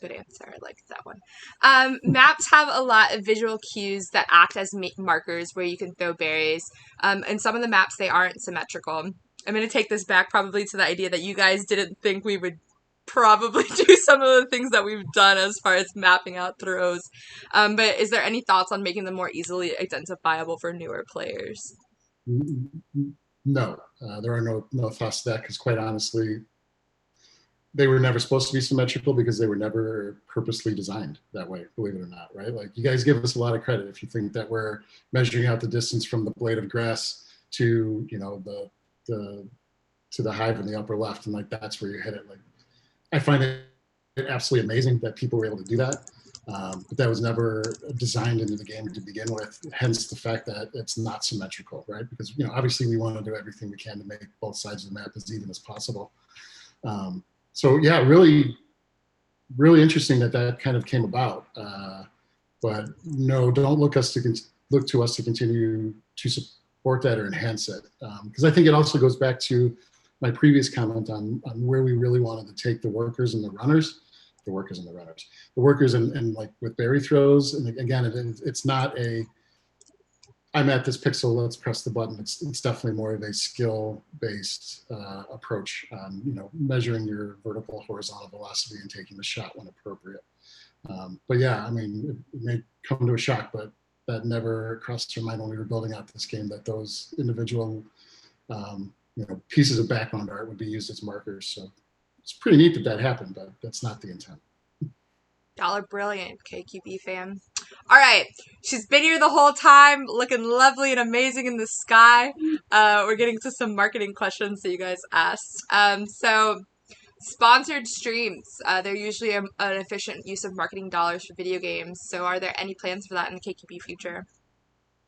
good answer. I like that one. Maps have a lot of visual cues that act as markers where you can throw berries. And some of the maps, they aren't symmetrical. I'm going to take this back probably to the idea that you guys didn't think we would probably do some of the things that we've done as far as mapping out throws. But is there any thoughts on making them more easily identifiable for newer players? No, there are no thoughts to that, because quite honestly, they were never supposed to be symmetrical because they were never purposely designed that way, believe it or not, right? Like, you guys give us a lot of credit if you think that we're measuring out the distance from the blade of grass to, to the hive in the upper left, and like that's where you hit it. Like, I find it absolutely amazing that people were able to do that. But that was never designed into the game to begin with, hence the fact that it's not symmetrical, right? Because, obviously we want to do everything we can to make both sides of the map as even as possible. So yeah, really, really interesting that kind of came about. But no, don't look to us to continue to support that or enhance it. Because I think it also goes back to my previous comment on where we really wanted to take the workers and the runners. The workers and like with berry throws. And again, it's not I'm at this pixel, let's press the button. It's definitely more of a skill-based approach on, measuring your vertical, horizontal velocity and taking the shot when appropriate. But yeah, I mean, it may come to a shock, but that never crossed our mind when we were building out this game, that those individual, pieces of background art would be used as markers. So it's pretty neat that happened, but that's not the intent. Y'all are brilliant, KQB fam. All right, she's been here the whole time, looking lovely and amazing in the sky. We're getting to some marketing questions that you guys asked. So Sponsored streams. They're usually an efficient use of marketing dollars for video games. So are there any plans for that in the KQP future?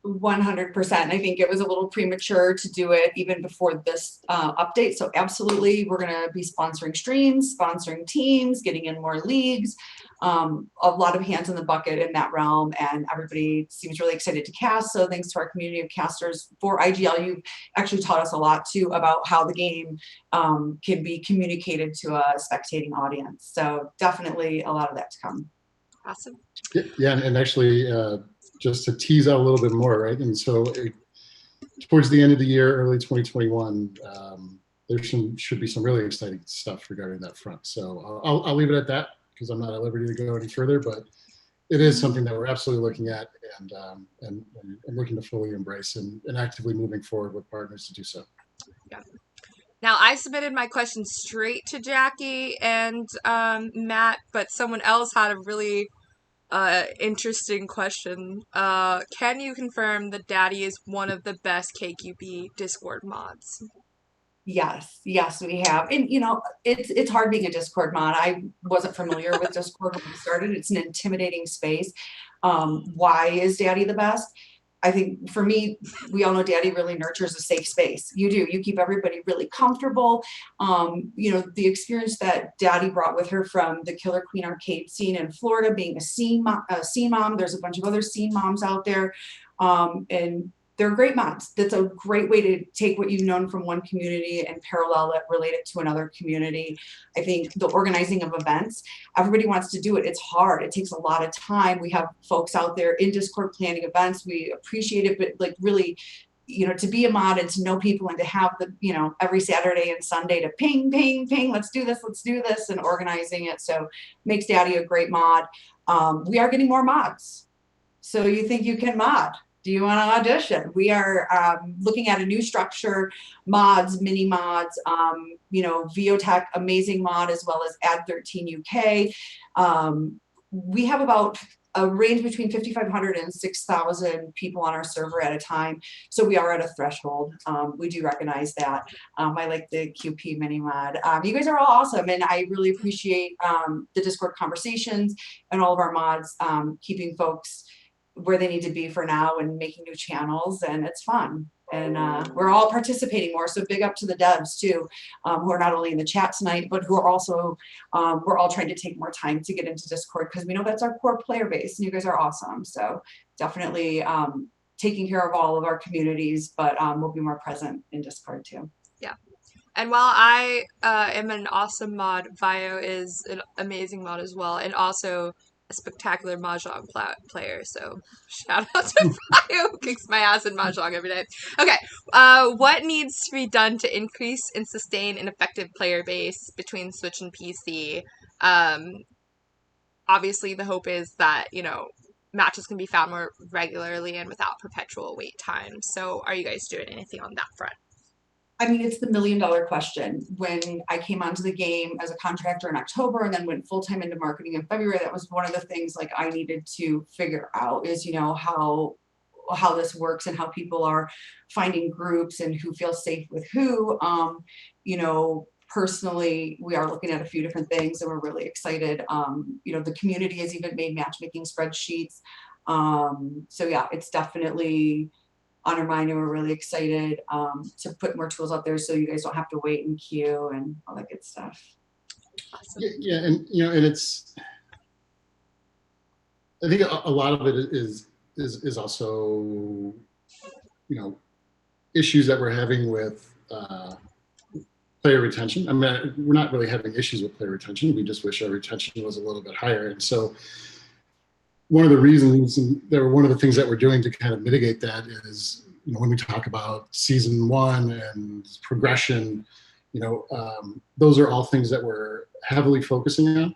100%. I think it was a little premature to do it even before this update. So absolutely, we're going to be sponsoring streams, sponsoring teams, getting in more leagues, a lot of hands in the bucket in that realm. And everybody seems really excited to cast. So thanks to our community of casters for IGL, you've actually taught us a lot too about how the game can be communicated to a spectating audience. So definitely a lot of that to come. Awesome. Yeah, and actually, just to tease out a little bit more, right? And so towards the end of the year, early 2021, there should be some really exciting stuff regarding that front. So I'll leave it at that because I'm not at liberty to go any further, but it is something that we're absolutely looking at and looking to fully embrace and actively moving forward with partners to do so. Yeah. Now, I submitted my question straight to Jackie and Matt, but someone else had a really interesting question. Can you confirm that Daddy is one of the best KQP Discord mods? Yes, we have. And you know, it's hard being a Discord mod. I wasn't familiar with Discord when we started. It's an intimidating space. Why is Daddy the best? I think for me, we all know Daddy really nurtures a safe space. You do. You keep everybody really comfortable. You know, the experience that Daddy brought with her from the Killer Queen arcade scene in Florida, being a scene mom. There's a bunch of other scene moms out there. And they're great mods. That's a great way to take what you've known from one community and parallel it, relate it to another community. I think the organizing of events, everybody wants to do it. It's hard. It takes a lot of time. We have folks out there in Discord planning events. We appreciate it, but like really, you know, to be a mod and to know people and to have the, you know, every Saturday and Sunday to ping, ping, ping, let's do this, and organizing it. So makes Daddy a great mod. We are getting more mods. So you think you can mod? Do you want to audition? We are looking at a new structure, mods, mini mods, you know, Viotech, amazing mod, as well as Ad13 UK. We have about a range between 5,500 and 6,000 people on our server at a time. So we are at a threshold. We do recognize that. I like the QP mini mod. You guys are all awesome. And I really appreciate the Discord conversations and all of our mods keeping folks where they need to be for now and making new channels, and it's fun. And we're all participating more, so big up to the devs too, who are not only in the chat tonight, but who are also, we're all trying to take more time to get into Discord because we know that's our core player base, and you guys are awesome. So definitely taking care of all of our communities, but we'll be more present in Discord too. Yeah. And while I am an awesome mod, Vio is an amazing mod as well, and also a spectacular Mahjong player. So shout out to Vio, who kicks my ass in Mahjong every day. Okay, what needs to be done to increase and sustain an effective player base between Switch and PC? Obviously, the hope is that, you know, matches can be found more regularly and without perpetual wait time. So are you guys doing anything on that front? I mean, it's the $1 million question. When I came onto the game as a contractor in October and then went full-time into marketing in February, that was one of the things like I needed to figure out is, you know, how this works and how people are finding groups and who feels safe with who. You know, personally, we are looking at a few different things and we're really excited. You know, the community has even made matchmaking spreadsheets. So yeah, it's definitely on our mind, and we're really excited to put more tools out there so you guys don't have to wait in queue and all that good stuff. Awesome. Yeah, and you know, and it's, I think a lot of it is also, you know, issues that we're having with player retention. I mean, we're not really having issues with player retention. We just wish our retention was a little bit higher. And so one of the reasons, and one of the things that we're doing to kind of mitigate that is, you know, when we talk about season one and progression, you know, those are all things that we're heavily focusing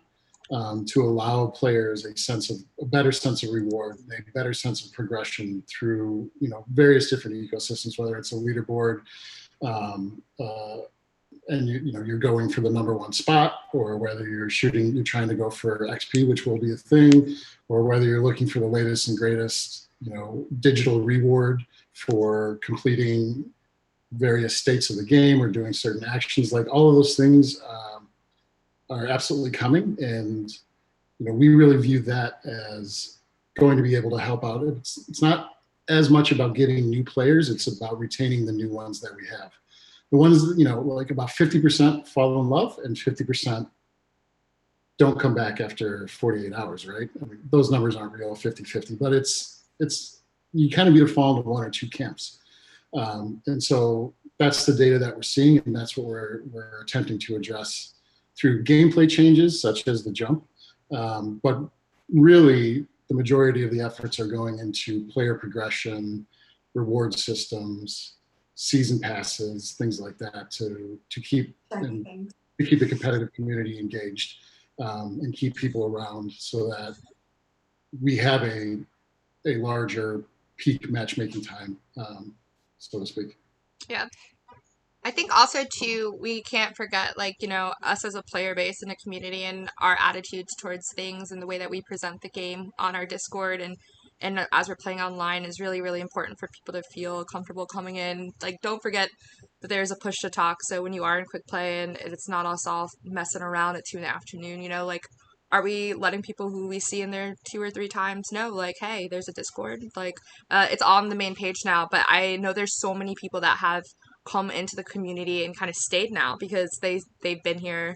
on to allow players a better sense of reward, a better sense of progression through, you know, various different ecosystems, whether it's a leaderboard, and you know, you're going for the #1 spot, or whether you're trying to go for XP, which will be a thing, or whether you're looking for the latest and greatest, you know, digital reward for completing various states of the game or doing certain actions. Like all of those things are absolutely coming, and we really view that as going to be able to help out. It's not as much about getting new players; it's about retaining the new ones that we have. The ones that, like about 50% fall in love and 50% don't come back after 48 hours, right? I mean, those numbers aren't real, 50-50, but it's you kind of either fall into one or two camps. And so that's the data that we're seeing, and that's what we're attempting to address through gameplay changes such as the jump. But really, the majority of the efforts are going into player progression, reward systems, season passes, things like that, to keep the competitive community engaged, and keep people around so that we have a larger peak matchmaking time, so to speak. Yeah. I think also too, we can't forget, like, us as a player base in a community and our attitudes towards things and the way that we present the game on our Discord and as we're playing online is really, really important for people to feel comfortable coming in. Like, don't forget that there's a push to talk. So when you are in quick play and it's not us all messing around at 2 in the afternoon, like, are we letting people who we see in there 2 or 3 times know, like, hey, there's a Discord? Like, it's on the main page now, but I know there's so many people that have come into the community and kind of stayed now because they've been here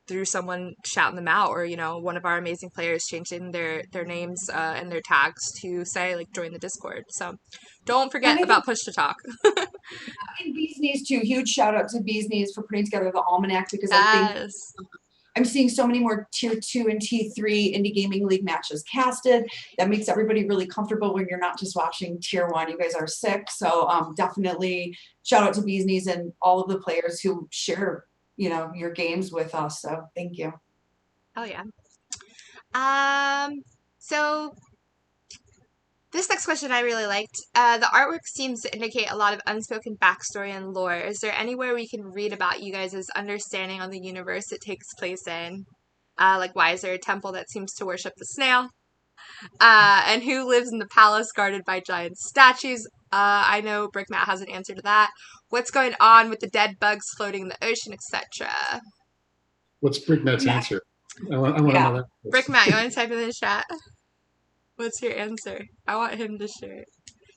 through someone shouting them out, or one of our amazing players changing their names and their tags to say, like, join the Discord. So don't forget about push to talk. And Bees Knees too. Huge shout out to Bees Knees for putting together the almanac, because Yes. I think I'm seeing so many more tier 2 and T3 indie gaming league matches casted. That makes everybody really comfortable when you're not just watching tier 1. You guys are sick. So definitely shout out to Bees Knees and all of the players who share, your games with us. So thank you. Oh yeah. So this next question I really liked. The artwork seems to indicate a lot of unspoken backstory and lore. Is there anywhere we can read about you guys' understanding on the universe it takes place in? Like, why is there a temple that seems to worship the snail? And who lives in the palace guarded by giant statues? I know Brick Matt has an answer to that. What's going on with the dead bugs floating in the ocean, etc.? What's Brick Matt's answer? I want to know that. Brick Matt, you want to type in the chat? What's your answer? I want him to share it.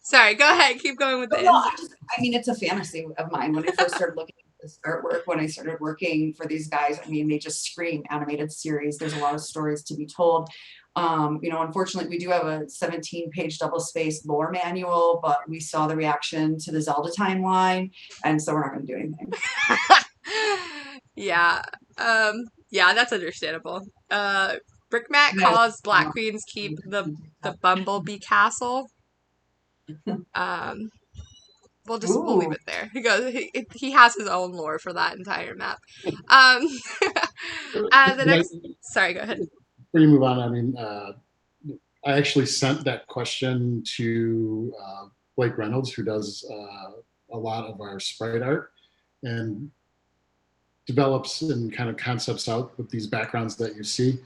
Sorry, go ahead. Keep going with it. No, it's a fantasy of mine. When I first started looking at this artwork, when I started working for these guys, they just scream animated series. There's a lot of stories to be told. Unfortunately, we do have a 17-page double-spaced lore manual, but we saw the reaction to the Zelda timeline, and so we're not going to do anything. Yeah. Yeah, that's understandable. Brick Matt calls Black Queen's Keep the Bumblebee Castle. We'll leave it there. He goes. He has his own lore for that entire map. The next. Sorry, go ahead. Before you move on, I actually sent that question to Blake Reynolds, who does a lot of our sprite art and develops and kind of concepts out with these backgrounds that you see.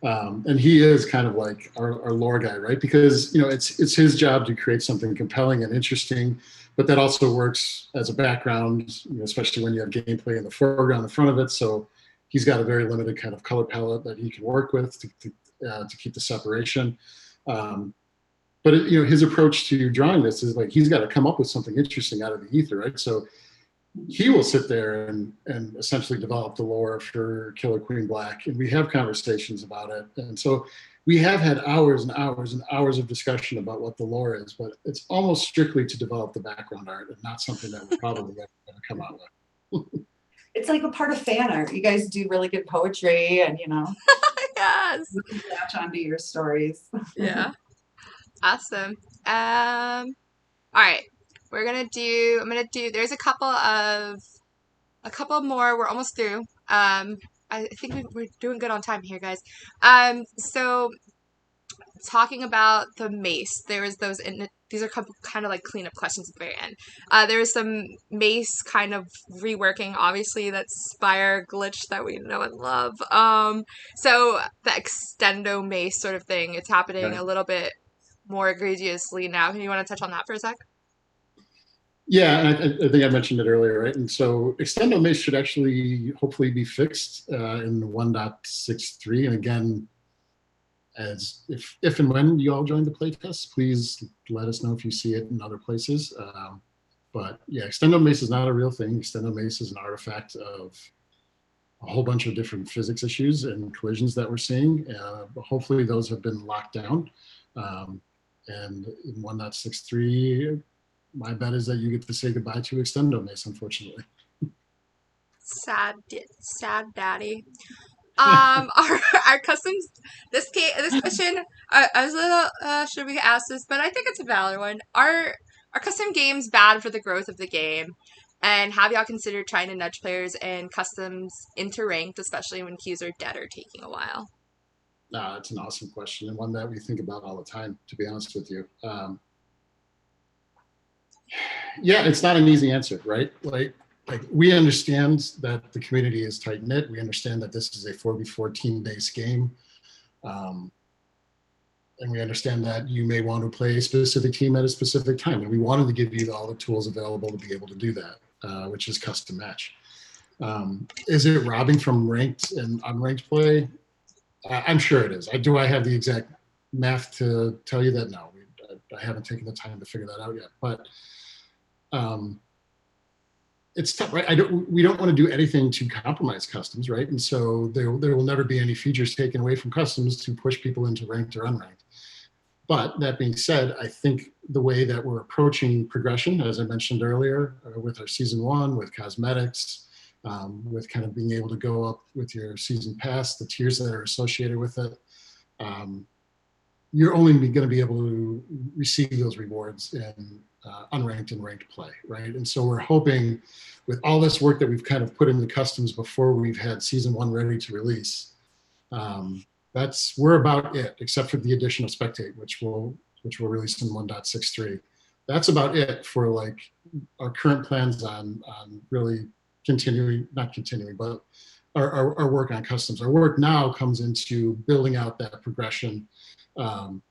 And he is kind of like our lore guy, right? Because it's his job to create something compelling and interesting, but that also works as a background, especially when you have gameplay in the foreground, in front of it. So he's got a very limited kind of color palette that he can work with to keep the separation. But his approach to drawing this is like he's got to come up with something interesting out of the ether, right? So he will sit there and essentially develop the lore for Killer Queen Black, and we have conversations about it. And so we have had hours and hours and hours of discussion about what the lore is, but it's almost strictly to develop the background art and not something that we're probably ever going to come out with. It's like a part of fan art. You guys do really good poetry, and yes, we can latch onto your stories. Yeah, awesome. All right. I'm gonna do, there's a couple more, we're almost through. I think we're doing good on time here, guys. So talking about the mace, there was these are kind of like cleanup questions at the very end. There was some mace kind of reworking, obviously, that Spire glitch that we know and love. So the extendo mace sort of thing, it's happening a little bit more egregiously now. You want to touch on that for a sec? Yeah, and I think I mentioned it earlier, right? And so Extendo Mace should actually hopefully be fixed in 1.63. And again, as if and when you all join the playtest, please let us know if you see it in other places. But yeah, Extendo Mace is not a real thing. Extendo Mace is an artifact of a whole bunch of different physics issues and collisions that we're seeing. Hopefully those have been locked down. And in 1.63, my bet is that you get to say goodbye to Extendo Mace, unfortunately. Sad daddy. Our customs. This question. I was a little. Should we ask this? But I think it's a valid one. Are custom games bad for the growth of the game? And have y'all considered trying to nudge players and customs into ranked, especially when queues are dead or taking a while? It's an awesome question and one that we think about all the time, to be honest with you. Yeah, it's not an easy answer, right? Like we understand that the community is tight knit. We understand that this is a 4v4 team based game. And we understand that you may want to play a specific team at a specific time. And we wanted to give you all the tools available to be able to do that, which is custom match. Is it robbing from ranked and unranked play? I'm sure it is. Do I have the exact math to tell you that? No, I haven't taken the time to figure that out yet. But it's tough, right? We don't want to do anything to compromise customs, right? And so there will never be any features taken away from customs to push people into ranked or unranked. But that being said, I think the way that we're approaching progression, as I mentioned earlier, with our season 1, with cosmetics, with kind of being able to go up with your season pass, the tiers that are associated with it, you're only going to be able to receive those rewards in unranked and ranked play, right? And so we're hoping with all this work that we've kind of put into customs before we've had season 1 ready to release, we're about it, except for the addition of Spectate, which will release in 1.63. That's about it for like our current plans on really not continuing, but our work on customs. Our work now comes into building out that progression, and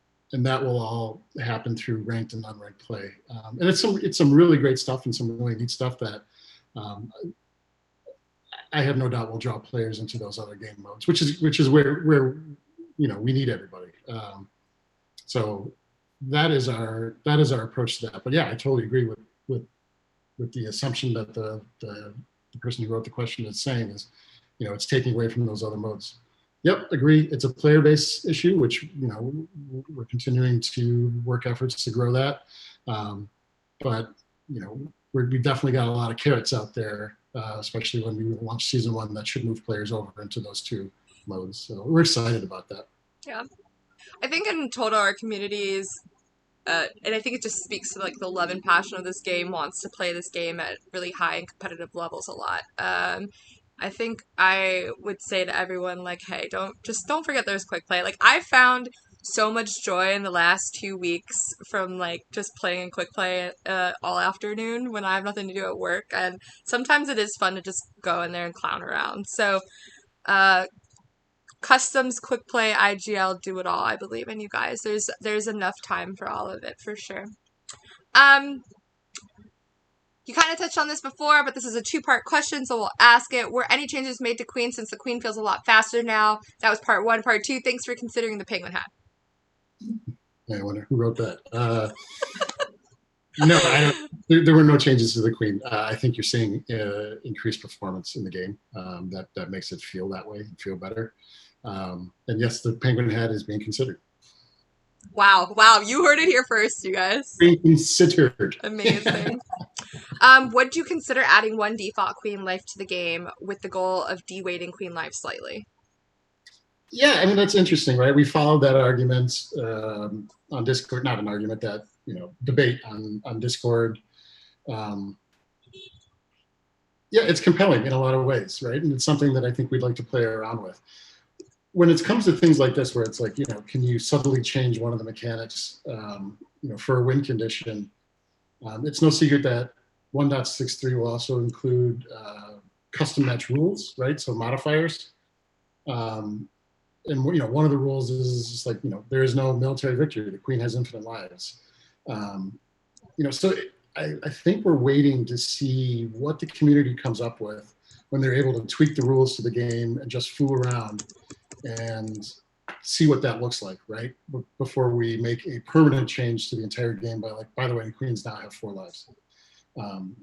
that will all happen through ranked and unranked play. And it's some really great stuff and some really neat stuff that I have no doubt will draw players into those other game modes, which is where we need everybody. So that is our approach to that. But yeah, I totally agree with the assumption that the person who wrote the question is saying is, it's taking away from those other modes. Yep, agree. It's a player-based issue, which we're continuing to work efforts to grow that. But we've definitely got a lot of carrots out there, especially when we launch season 1, that should move players over into those 2 modes. So we're excited about that. Yeah, I think in total our community is, and I think it just speaks to like the love and passion of this game, wants to play this game at really high and competitive levels a lot. I think I would say to everyone, like, hey, don't forget there's quick play. Like, I found so much joy in the last 2 weeks from like just playing in quick play all afternoon when I have nothing to do at work, and sometimes it is fun to just go in there and clown around. So customs, quick play, IGL, do it all. I believe in you guys. There's enough time for all of it for sure. You kind of touched on this before, but this is a 2-part question, so we'll ask it. Were any changes made to Queen since the Queen feels a lot faster now? That was part 1. Part 2, thanks for considering the penguin hat. I wonder who wrote that. No, I don't. There were no changes to the Queen. I think you're seeing increased performance in the game. That makes it feel that way, feel better. And yes, the penguin hat is being considered. Wow, you heard it here first, you guys. Being considered. Amazing. Would you consider adding 1 default Queen life to the game with the goal of de-weighting Queen life slightly? Yeah, I mean, that's interesting, right? We followed that argument on Discord, not an argument, that, debate on Discord. Yeah, it's compelling in a lot of ways, right? And it's something that I think we'd like to play around with. When it comes to things like this, where it's like, can you subtly change one of the mechanics, for a win condition? It's no secret that 1.63 will also include custom match rules, right? So modifiers. And one of the rules is just like, there is no military victory. The Queen has infinite lives. So I think we're waiting to see what the community comes up with when they're able to tweak the rules to the game and just fool around and see what that looks like, right? Before we make a permanent change to the entire game by the way, the Queens now have 4 lives. Um,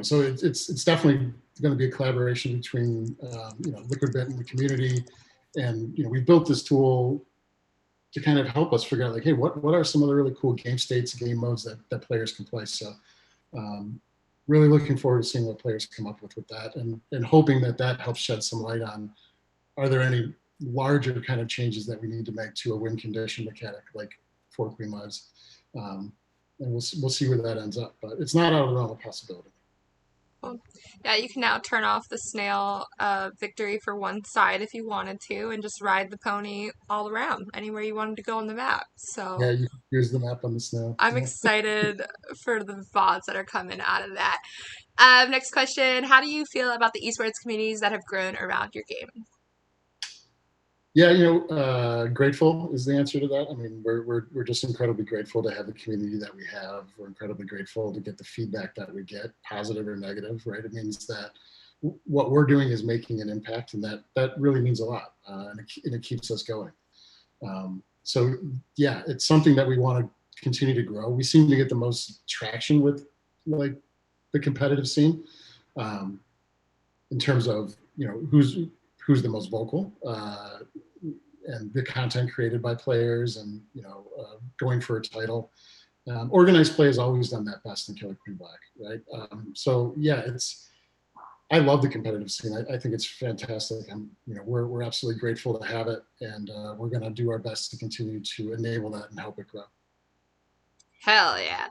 so it's definitely going to be a collaboration between Liquidbit and the community, and we built this tool to kind of help us figure out like, hey, what are some of the really cool game states, game modes that players can play. So really looking forward to seeing what players come up with that, and hoping that helps shed some light on, are there any larger kind of changes that we need to make to a win condition mechanic like 4 Queen lives. And we'll see where that ends up, but it's not out of the realm of possibility. Well, yeah, you can now turn off the snail victory for one side if you wanted to, and just ride the pony all around anywhere you wanted to go on the map. So yeah, you can use the map on the snow. I'm excited for the VODs that are coming out of that. Next question: how do you feel about the esports communities that have grown around your game? Yeah, grateful is the answer to that. I mean, we're just incredibly grateful to have the community that we have. We're incredibly grateful to get the feedback that we get, positive or negative, right? It means that what we're doing is making an impact, and that really means a lot, and it keeps us going. So yeah, it's something that we want to continue to grow. We seem to get the most traction with like the competitive scene, in terms of who's the most vocal, and the content created by players, and going for a title. Organized play has always done that best in Killer Queen Black, right? So yeah, I love the competitive scene. I think it's fantastic. We're absolutely grateful to have it, and we're going to do our best to continue to enable that and help it grow. Hell yeah.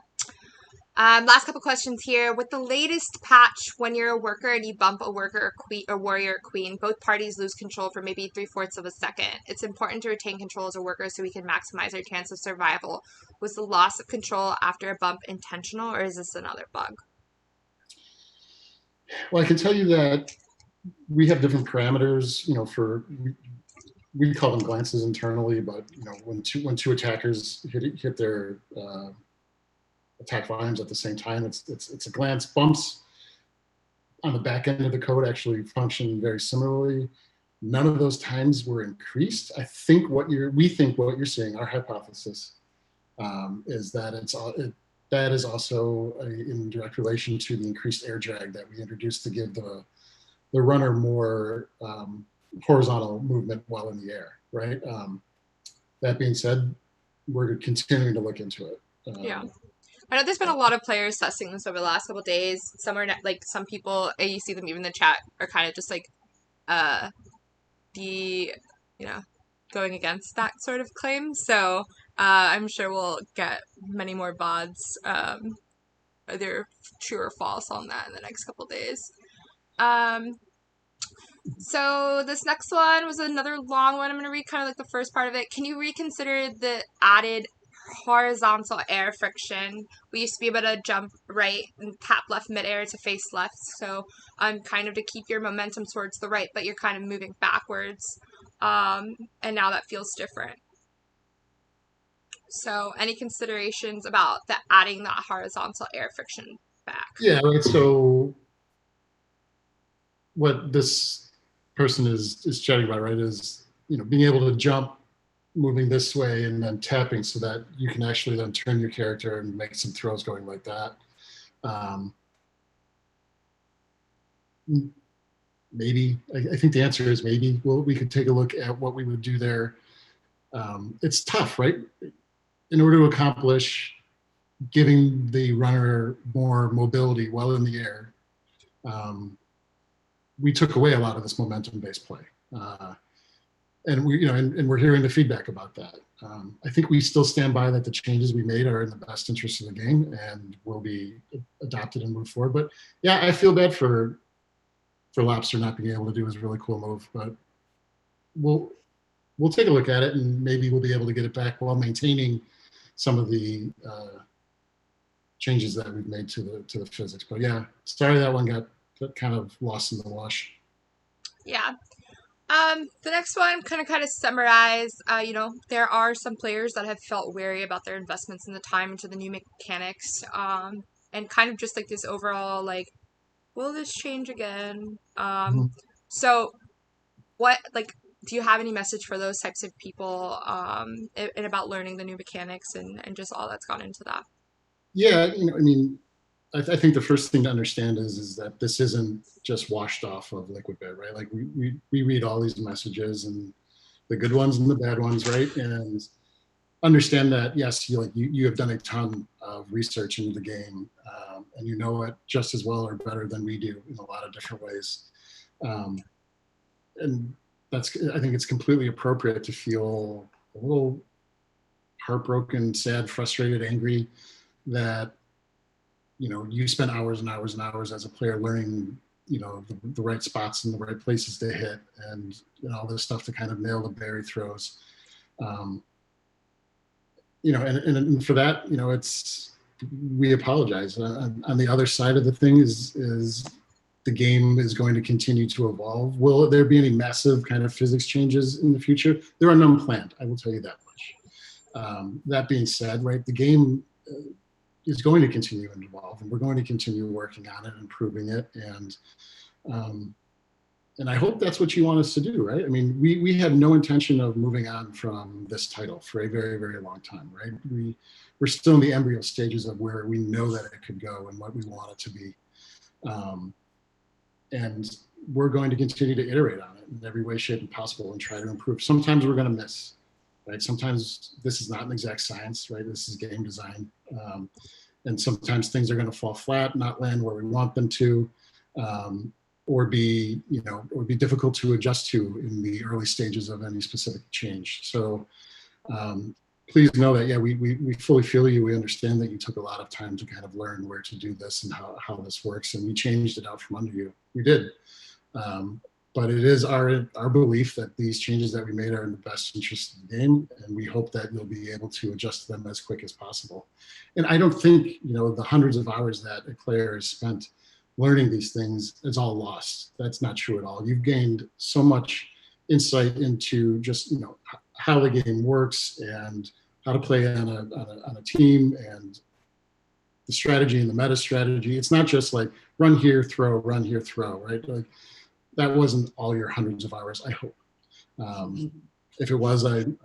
Last couple questions here. With the latest patch, when you're a worker and you bump a worker or warrior or queen, both parties lose control for maybe 3/4 of a second. It's important to retain control as a worker so we can maximize our chance of survival. Was the loss of control after a bump intentional, or is this another bug? Well, I can tell you that we have different parameters, we call them glances internally, but when two attackers hit their attack volumes at the same time, it's a glance. Bumps on the back end of the code actually function very similarly. None of those times were increased. We think what you're seeing, our hypothesis, is that that is also in direct relation to the increased air drag that we introduced to give the runner more horizontal movement while in the air, right? That being said, we're continuing to look into it. Yeah. I know there's been a lot of players testing this over the last couple of days. Some are like, some people, you see them even in the chat, are kind of just like going against that sort of claim. So I'm sure we'll get many more VODs, either true or false, on that in the next couple of days. So this next one was another long one. I'm going to read kind of like the first part of it. Can you reconsider the added horizontal air friction? We used to be able to jump right and tap left midair to face left, so kind of to keep your momentum towards the right, but you're kind of moving backwards, and now that feels different. So any considerations about adding that horizontal air friction back? Yeah, right. So what this person is chatting about, right, is being able to jump, moving this way, and then tapping so that you can actually then turn your character and make some throws going like that. Maybe. I think the answer is maybe. Well, we could take a look at what we would do there. It's tough, right? In order to accomplish giving the runner more mobility while in the air, we took away a lot of this momentum-based play. And we're hearing the feedback about that. I think we still stand by that the changes we made are in the best interest of the game and will be adopted and moved forward. But yeah, I feel bad for Lobster not being able to do his really cool move, but we'll take a look at it, and maybe we'll be able to get it back while maintaining some of the changes that we've made to the physics. But yeah, sorry that one got kind of lost in the wash. Yeah. The next one kind of summarize, there are some players that have felt wary about their investments in the time into the new mechanics. and kind of just like this overall like, will this change again? Mhm. So what like do you have any message for those types of people and about learning the new mechanics and just all that's gone into that? Yeah, I mean, I think the first thing to understand is that this isn't just washed off of Liquid Bit, right? Like we read all these messages and the good ones and the bad ones, right? And understand that yes, you have done a ton of research into the game, and you know it just as well or better than we do in a lot of different ways. Um, and I think it's completely appropriate to feel a little heartbroken, sad, frustrated, angry that you spent hours and hours and hours as a player learning the right spots and the right places to hit and all this stuff to kind of nail the berry throws. um, and for that, it's we apologize. On the other side of the thing is the game is going to continue to evolve. Will there be any massive kind of physics changes in the future? There are none planned, I will tell you that much. That being said, right, the game is going to continue and evolve, and we're going to continue working on it, improving it, um, and I hope that's what you want us to do, right? I mean, we had no intention of moving on from this title for a very, very long time, right? We're still in the embryo stages of where we know that it could go and what we want it to be, um, and we're going to continue to iterate on it in every way, shape, and possible, and try to improve. Sometimes we're going to miss, right? Sometimes this is not an exact science, right? This is game design. And sometimes things are going to fall flat, not land where we want them to, or be difficult to adjust to in the early stages of any specific change. So please know that, yeah, we fully feel you. We understand that you took a lot of time to kind of learn where to do this and how this works, and we changed it out from under you. We did. But it is our belief that these changes that we made are in the best interest of the game, and we hope that you'll be able to adjust to them as quick as possible. And I don't think the hundreds of hours that a player has spent learning these things is all lost. That's not true at all. You've gained so much insight into just how the game works and how to play on a team and the strategy and the meta strategy. It's not just like run here, throw, right? Like that wasn't all your hundreds of hours, I hope. If it was, I'm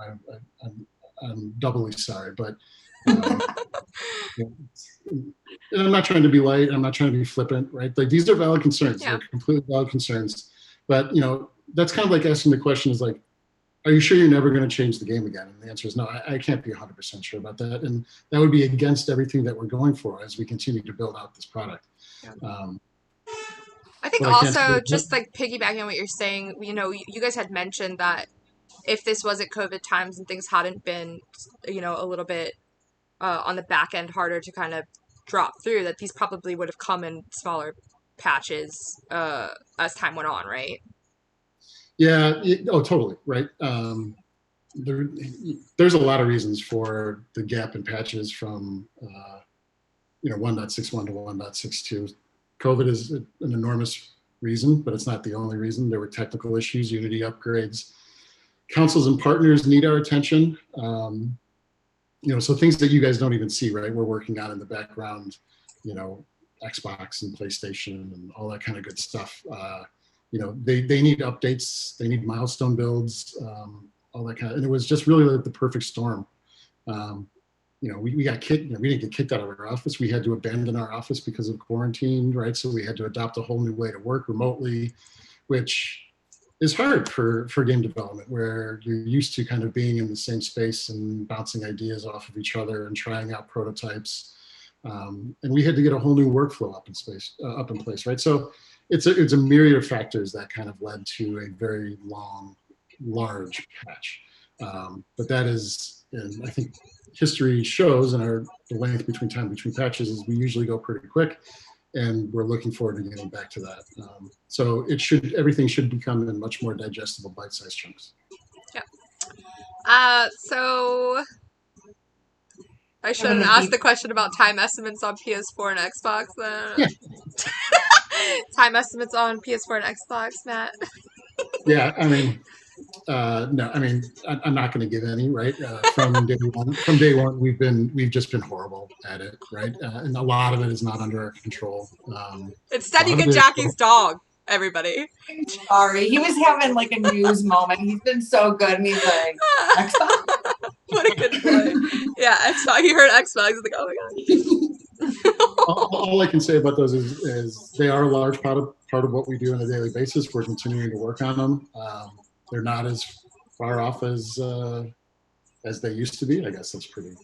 doubly sorry. But and I'm not trying to be light. I'm not trying to be flippant, right? Like these are valid concerns. Yeah. They're completely valid concerns. But that's kind of like asking the question is like, are you sure you're never going to change the game again? And the answer is no. I can't be 100% sure about that, and that would be against everything that we're going for as we continue to build out this product. Yeah. I think also just like piggybacking on what you're saying, you guys had mentioned that if this wasn't COVID times and things hadn't been, a little bit on the back end harder to kind of drop through, that these probably would have come in smaller patches as time went on, right? Yeah. Totally. Right. There's a lot of reasons for the gap in patches from 1.61 to 1.62. COVID is an enormous reason, but it's not the only reason. There were technical issues, Unity upgrades. Councils and partners need our attention. So things that you guys don't even see, right? We're working on in the background, Xbox and PlayStation and all that kind of good stuff. They need updates, they need milestone builds, all that kind of, and it was just really like the perfect storm. We got kicked. We didn't get kicked out of our office. We had to abandon our office because of quarantine, right? So we had to adopt a whole new way to work remotely, which is hard for game development, where you're used to kind of being in the same space and bouncing ideas off of each other and trying out prototypes. And we had to get a whole new workflow up in place, right? So it's a myriad of factors that kind of led to a very large patch. But that is, and I think history shows, and the length between patches is we usually go pretty quick, and we're looking forward to getting back to that. So everything should become in much more digestible bite-sized chunks. Yeah. So I should have asked the question about time estimates on PS4 and Xbox then. Yeah. Time estimates on PS4 and Xbox, Matt. Yeah, I mean, No, I mean, I'm not going to give any, right? From day one, we've just been horrible at it, right? And a lot of it is not under our control. A Instead, you lot of get it, Jackie's dog, everybody. I'm sorry. He was having like a news moment. He's been so good. And he's like, Xbox? What a good boy. Yeah, Xbox. He heard Xbox. He's like, oh my god. all I can say about those is they are a large part of what we do on a daily basis. We're continuing to work on them. They're not as far off as they used to be. I guess that's pretty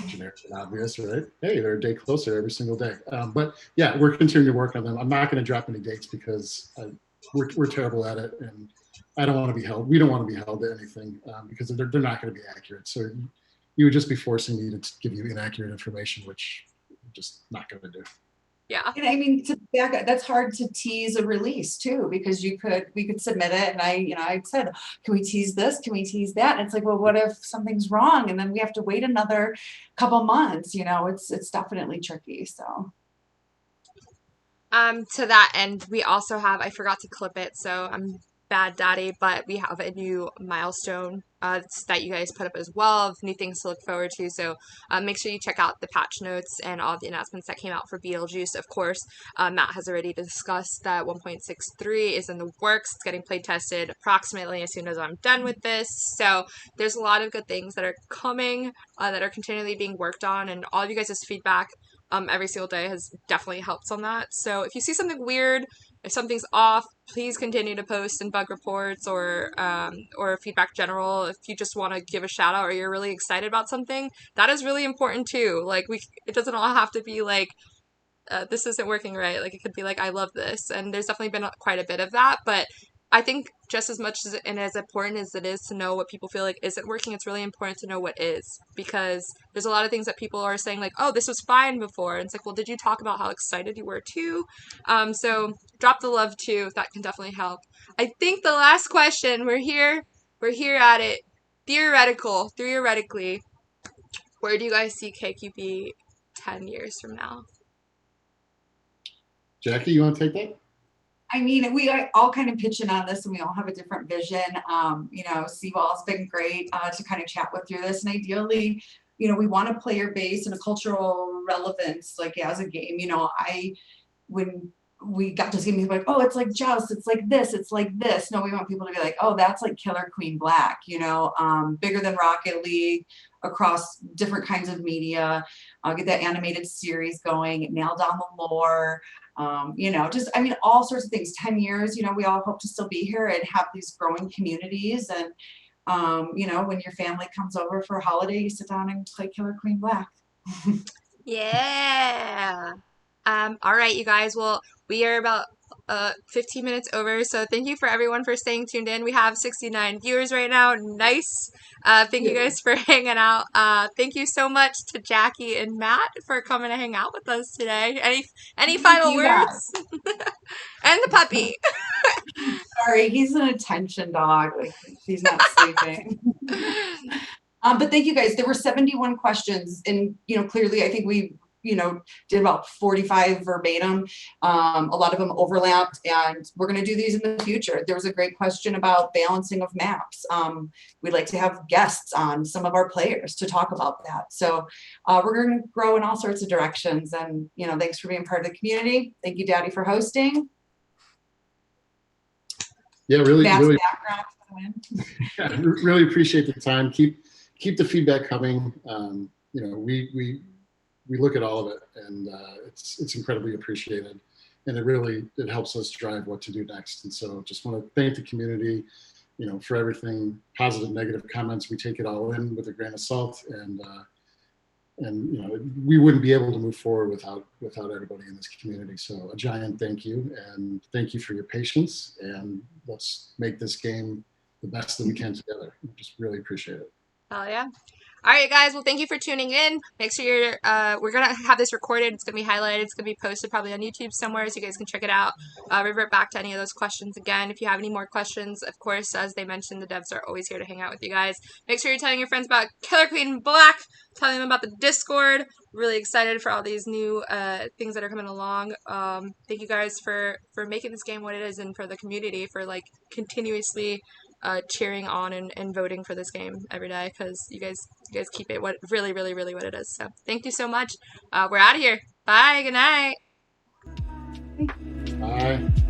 generic and obvious, right? Hey, they're a day closer every single day. But yeah, we're continuing to work on them. I'm not going to drop any dates because we're terrible at it, and I don't want to be held. We don't want to be held to anything because they're not going to be accurate. So you would just be forcing me to give you inaccurate information, which I'm just not going to do. Yeah. And I mean, that's hard to tease a release too, because we could submit it, and I said, can we tease this? Can we tease that? And it's like, well, what if something's wrong, and then we have to wait another couple months? It's definitely tricky. So. To that end, we also have, I forgot to clip it, so I'm bad daddy, but we have a new milestone that you guys put up as well of new things to look forward to. So make sure you check out the patch notes and all the announcements that came out for Beetlejuice. Of course, Matt has already discussed that 1.63 is in the works. It's getting play tested approximately as soon as I'm done with this. So there's a lot of good things that are coming that are continually being worked on, and all of you guys' feedback every single day has definitely helped on that. So if you see something weird, if something's off, please continue to post in bug reports or feedback general. If you just want to give a shout out or you're really excited about something, that is really important too. Like it doesn't all have to be like this isn't working right. Like it could be like I love this, and there's definitely been quite a bit of that. But I think just as much and as important as it is to know what people feel like isn't working, it's really important to know what is, because there's a lot of things that people are saying like, oh, this was fine before. And it's like, well, did you talk about how excited you were too? So drop the love too. That can definitely help. I think the last question, we're here at it. Theoretically, where do you guys see KQB 10 years from now? Jackie, you want to take that? I mean, we are all kind of pitching on this, and we all have a different vision. Seawall's been great to kind of chat with through this, and ideally, we want a player base and a cultural relevance, like as a game. When we got this game, people were like, oh, it's like Joust, it's like this, it's like this. No, we want people to be like, oh, that's like Killer Queen Black, bigger than Rocket League, across different kinds of media, get that animated series going, nail down the lore. All sorts of things. 10 years, we all hope to still be here and have these growing communities. And, when your family comes over for a holiday, you sit down and play Killer Queen Black. Yeah. All right, you guys. Well, we are about 15 minutes over, so thank you for everyone for staying tuned in. We have 69 viewers right now. Nice. Thank you guys for hanging out. Thank you so much to Jackie and Matt for coming to hang out with us today. Any final words? And the puppy. Sorry, he's an attention dog. Like he's not sleeping. But thank you guys. There were 71 questions, and clearly I think we did about 45 verbatim. A lot of them overlapped, and we're going to do these in the future. There was a great question about balancing of maps. We'd like to have guests on, some of our players, to talk about that. So we're going to grow in all sorts of directions, and thanks for being part of the community. Thank you, Daddy, for hosting. Yeah, really background. Really appreciate the time. Keep the feedback coming. We look at all of it, and it's incredibly appreciated, and it helps us drive what to do next. And so just want to thank the community, for everything, positive, negative comments. We take it all in with a grain of salt, and we wouldn't be able to move forward without everybody in this community. So a giant thank you, and thank you for your patience, and let's make this game the best that we can together. Just really appreciate it. Hell yeah. All right, guys. Well, thank you for tuning in. Make sure we're going to have this recorded. It's going to be highlighted. It's going to be posted probably on YouTube somewhere, so you guys can check it out. Revert back to any of those questions again. If you have any more questions, of course, as they mentioned, the devs are always here to hang out with you guys. Make sure you're telling your friends about Killer Queen Black, telling them about the Discord. Really excited for all these new things that are coming along. Thank you guys for making this game what it is, and for the community for continuously cheering on and voting for this game every day, because you guys keep it what really what it is. So thank you so much. We're out of here. Bye. Good night. Bye.